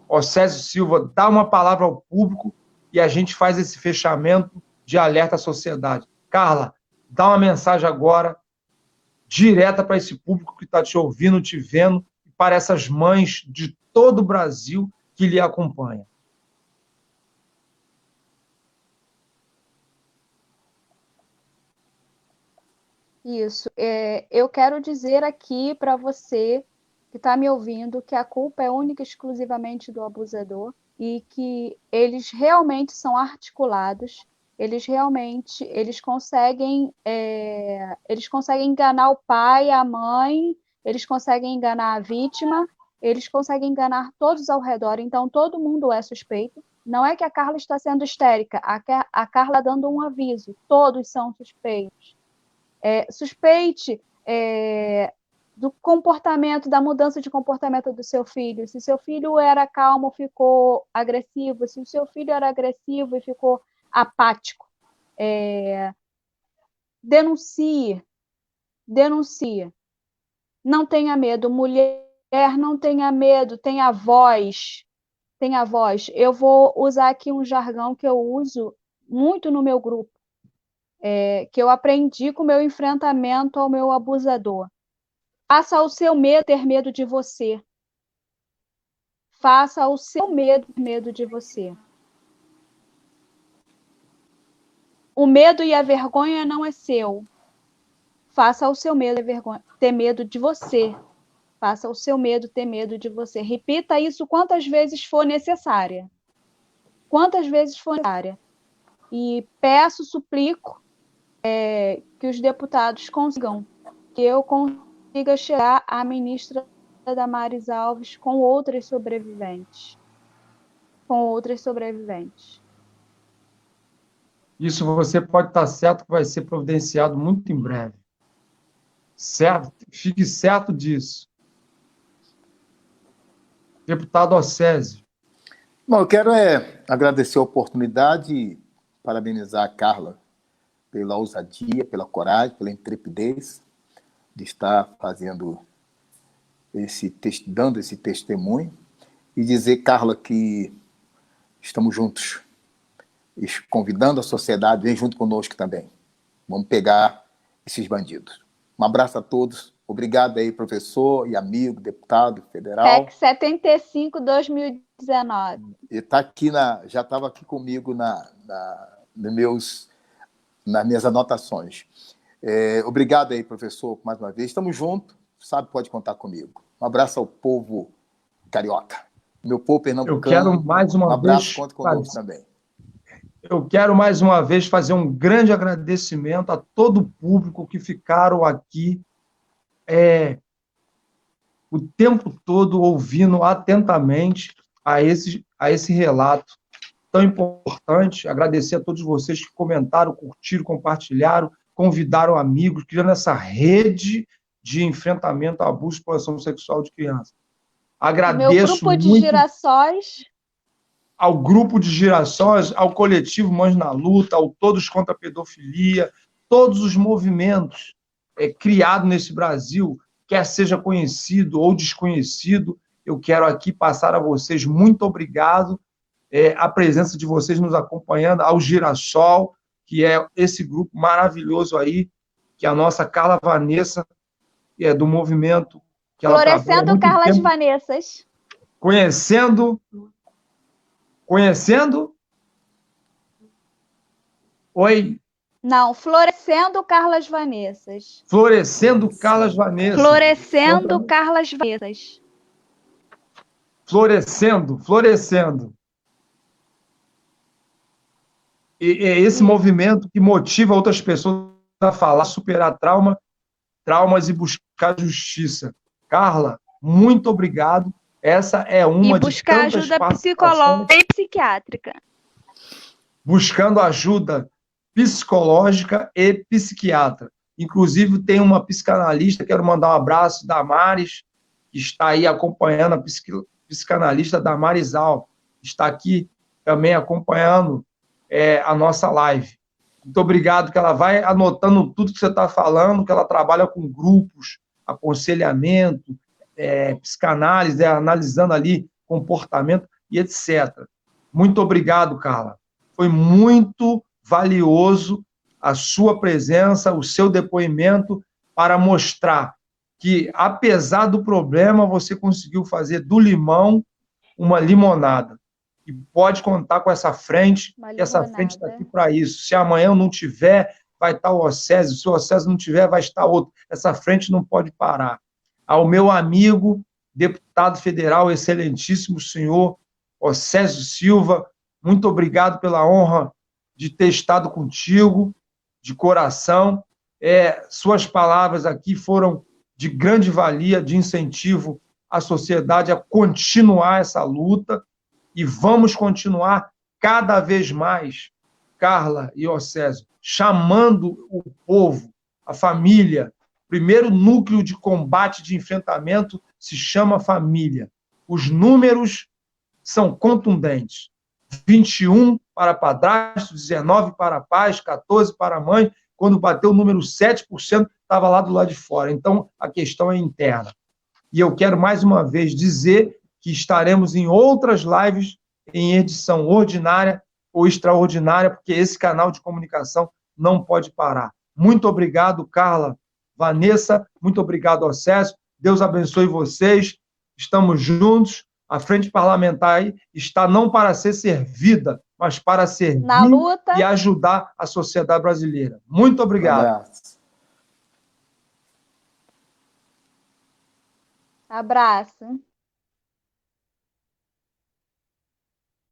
Océsio Silva, dá uma palavra ao público e a gente faz esse fechamento de alerta à sociedade. Carla, dá uma mensagem agora, direta para esse público que está te ouvindo, te vendo, e para essas mães de todo o Brasil que lhe acompanham. Isso. Eu quero dizer aqui para você que está me ouvindo que a culpa é única e exclusivamente do abusador e que eles realmente são articulados, eles conseguem enganar o pai, a mãe, eles conseguem enganar a vítima, eles conseguem enganar todos ao redor, então todo mundo é suspeito. Não é que a Carla está sendo histérica, a Carla dando um aviso, todos são suspeitos. Suspeite do comportamento, da mudança de comportamento do seu filho. Se seu filho era calmo, ficou agressivo. Se o seu filho era agressivo e ficou apático, denuncie. Não tenha medo. Mulher, não tenha medo. Tenha voz. Eu vou usar aqui um jargão que eu uso muito no meu grupo. Que eu aprendi com o meu enfrentamento ao meu abusador. Faça o seu medo ter medo de você. Faça o seu medo de você. O medo e a vergonha não é seu. Faça o seu medo ter medo de você. Faça o seu medo ter medo de você. Repita isso quantas vezes for necessária. E peço, suplico que os deputados consigam, que eu consiga chegar à ministra Damares Alves com outras sobreviventes. Isso você pode estar certo que vai ser providenciado muito em breve. Certo? Fique certo disso. Deputado Océsio. Bom, eu quero agradecer a oportunidade e parabenizar a Carla pela ousadia, pela coragem, pela intrepidez de estar dando esse testemunho e dizer, Carla, que estamos juntos, convidando a sociedade, vem junto conosco também. Vamos pegar esses bandidos. Um abraço a todos. Obrigado aí, professor e amigo, deputado federal. PEC 75, 2019. E tá aqui já estava aqui comigo nas minhas anotações. Obrigado aí, professor, mais uma vez. Estamos juntos, sabe, pode contar comigo. Um abraço ao povo carioca. Meu povo pernambucano. Eu quero mais uma vez. Um abraço, conta conosco também. Eu quero mais uma vez fazer um grande agradecimento a todo o público que ficaram aqui o tempo todo ouvindo atentamente a esse relato tão importante. Agradecer a todos vocês que comentaram, curtiram, compartilharam, convidaram amigos, criando essa rede de enfrentamento ao abuso e exploração sexual de crianças. Agradeço meu grupo de girassóis. Ao grupo de girassóis, ao coletivo Mães na Luta, ao Todos contra a Pedofilia, todos os movimentos criados nesse Brasil, quer seja conhecido ou desconhecido, eu quero aqui passar a vocês muito obrigado, a presença de vocês nos acompanhando, ao Girassol, que é esse grupo maravilhoso aí, que a nossa Carla Vanessa, do movimento que ela Florescendo Carlas Vanessas. Conhecendo? Oi? Não, Florescendo Carlas Vanessas. Florescendo Carlas Vanessas. Florescendo Carlas Vanessas. Florescendo. E é esse movimento que motiva outras pessoas a falar, superar traumas e buscar justiça. Carla, muito obrigado. Essa é uma de buscar tantas ajuda psicológica e psiquiátrica. Buscando ajuda psicológica e psiquiatra. Inclusive, tem uma psicanalista, quero mandar um abraço, Damares, que está aí acompanhando, a psicanalista Damares Alves, está aqui também acompanhando a nossa live. Muito obrigado, que ela vai anotando tudo que você está falando, que ela trabalha com grupos, aconselhamento, psicanálise, analisando ali comportamento. e etc. Muito obrigado, Carla. Foi muito valioso a sua presença, o seu depoimento para mostrar que, apesar do problema, você conseguiu fazer do limão uma limonada. E pode contar com essa frente, que essa frente está aqui para isso. Se amanhã eu não tiver, vai estar o Océsio. Se o Océsio não tiver, vai estar outro. Essa frente não pode parar. Ao meu amigo, deputado federal, excelentíssimo senhor Océsio Silva, muito obrigado pela honra de ter estado contigo, de coração. Suas palavras aqui foram de grande valia, de incentivo à sociedade a continuar essa luta, e vamos continuar cada vez mais, Carla e Océsio, chamando o povo, a família. Primeiro núcleo de combate, de enfrentamento, se chama família. Os números são contundentes. 21 para padrasto, 19 para pais, 14 para mãe. Quando bateu o número 7%, estava lá do lado de fora. Então, a questão é interna. E eu quero, mais uma vez, dizer que estaremos em outras lives em edição ordinária ou extraordinária, porque esse canal de comunicação não pode parar. Muito obrigado, Carla, Vanessa, muito obrigado, Océsio. Deus abençoe vocês. Estamos juntos. A frente parlamentar aí está não para ser servida, mas para servir na luta e ajudar a sociedade brasileira. Muito obrigado. Abraço.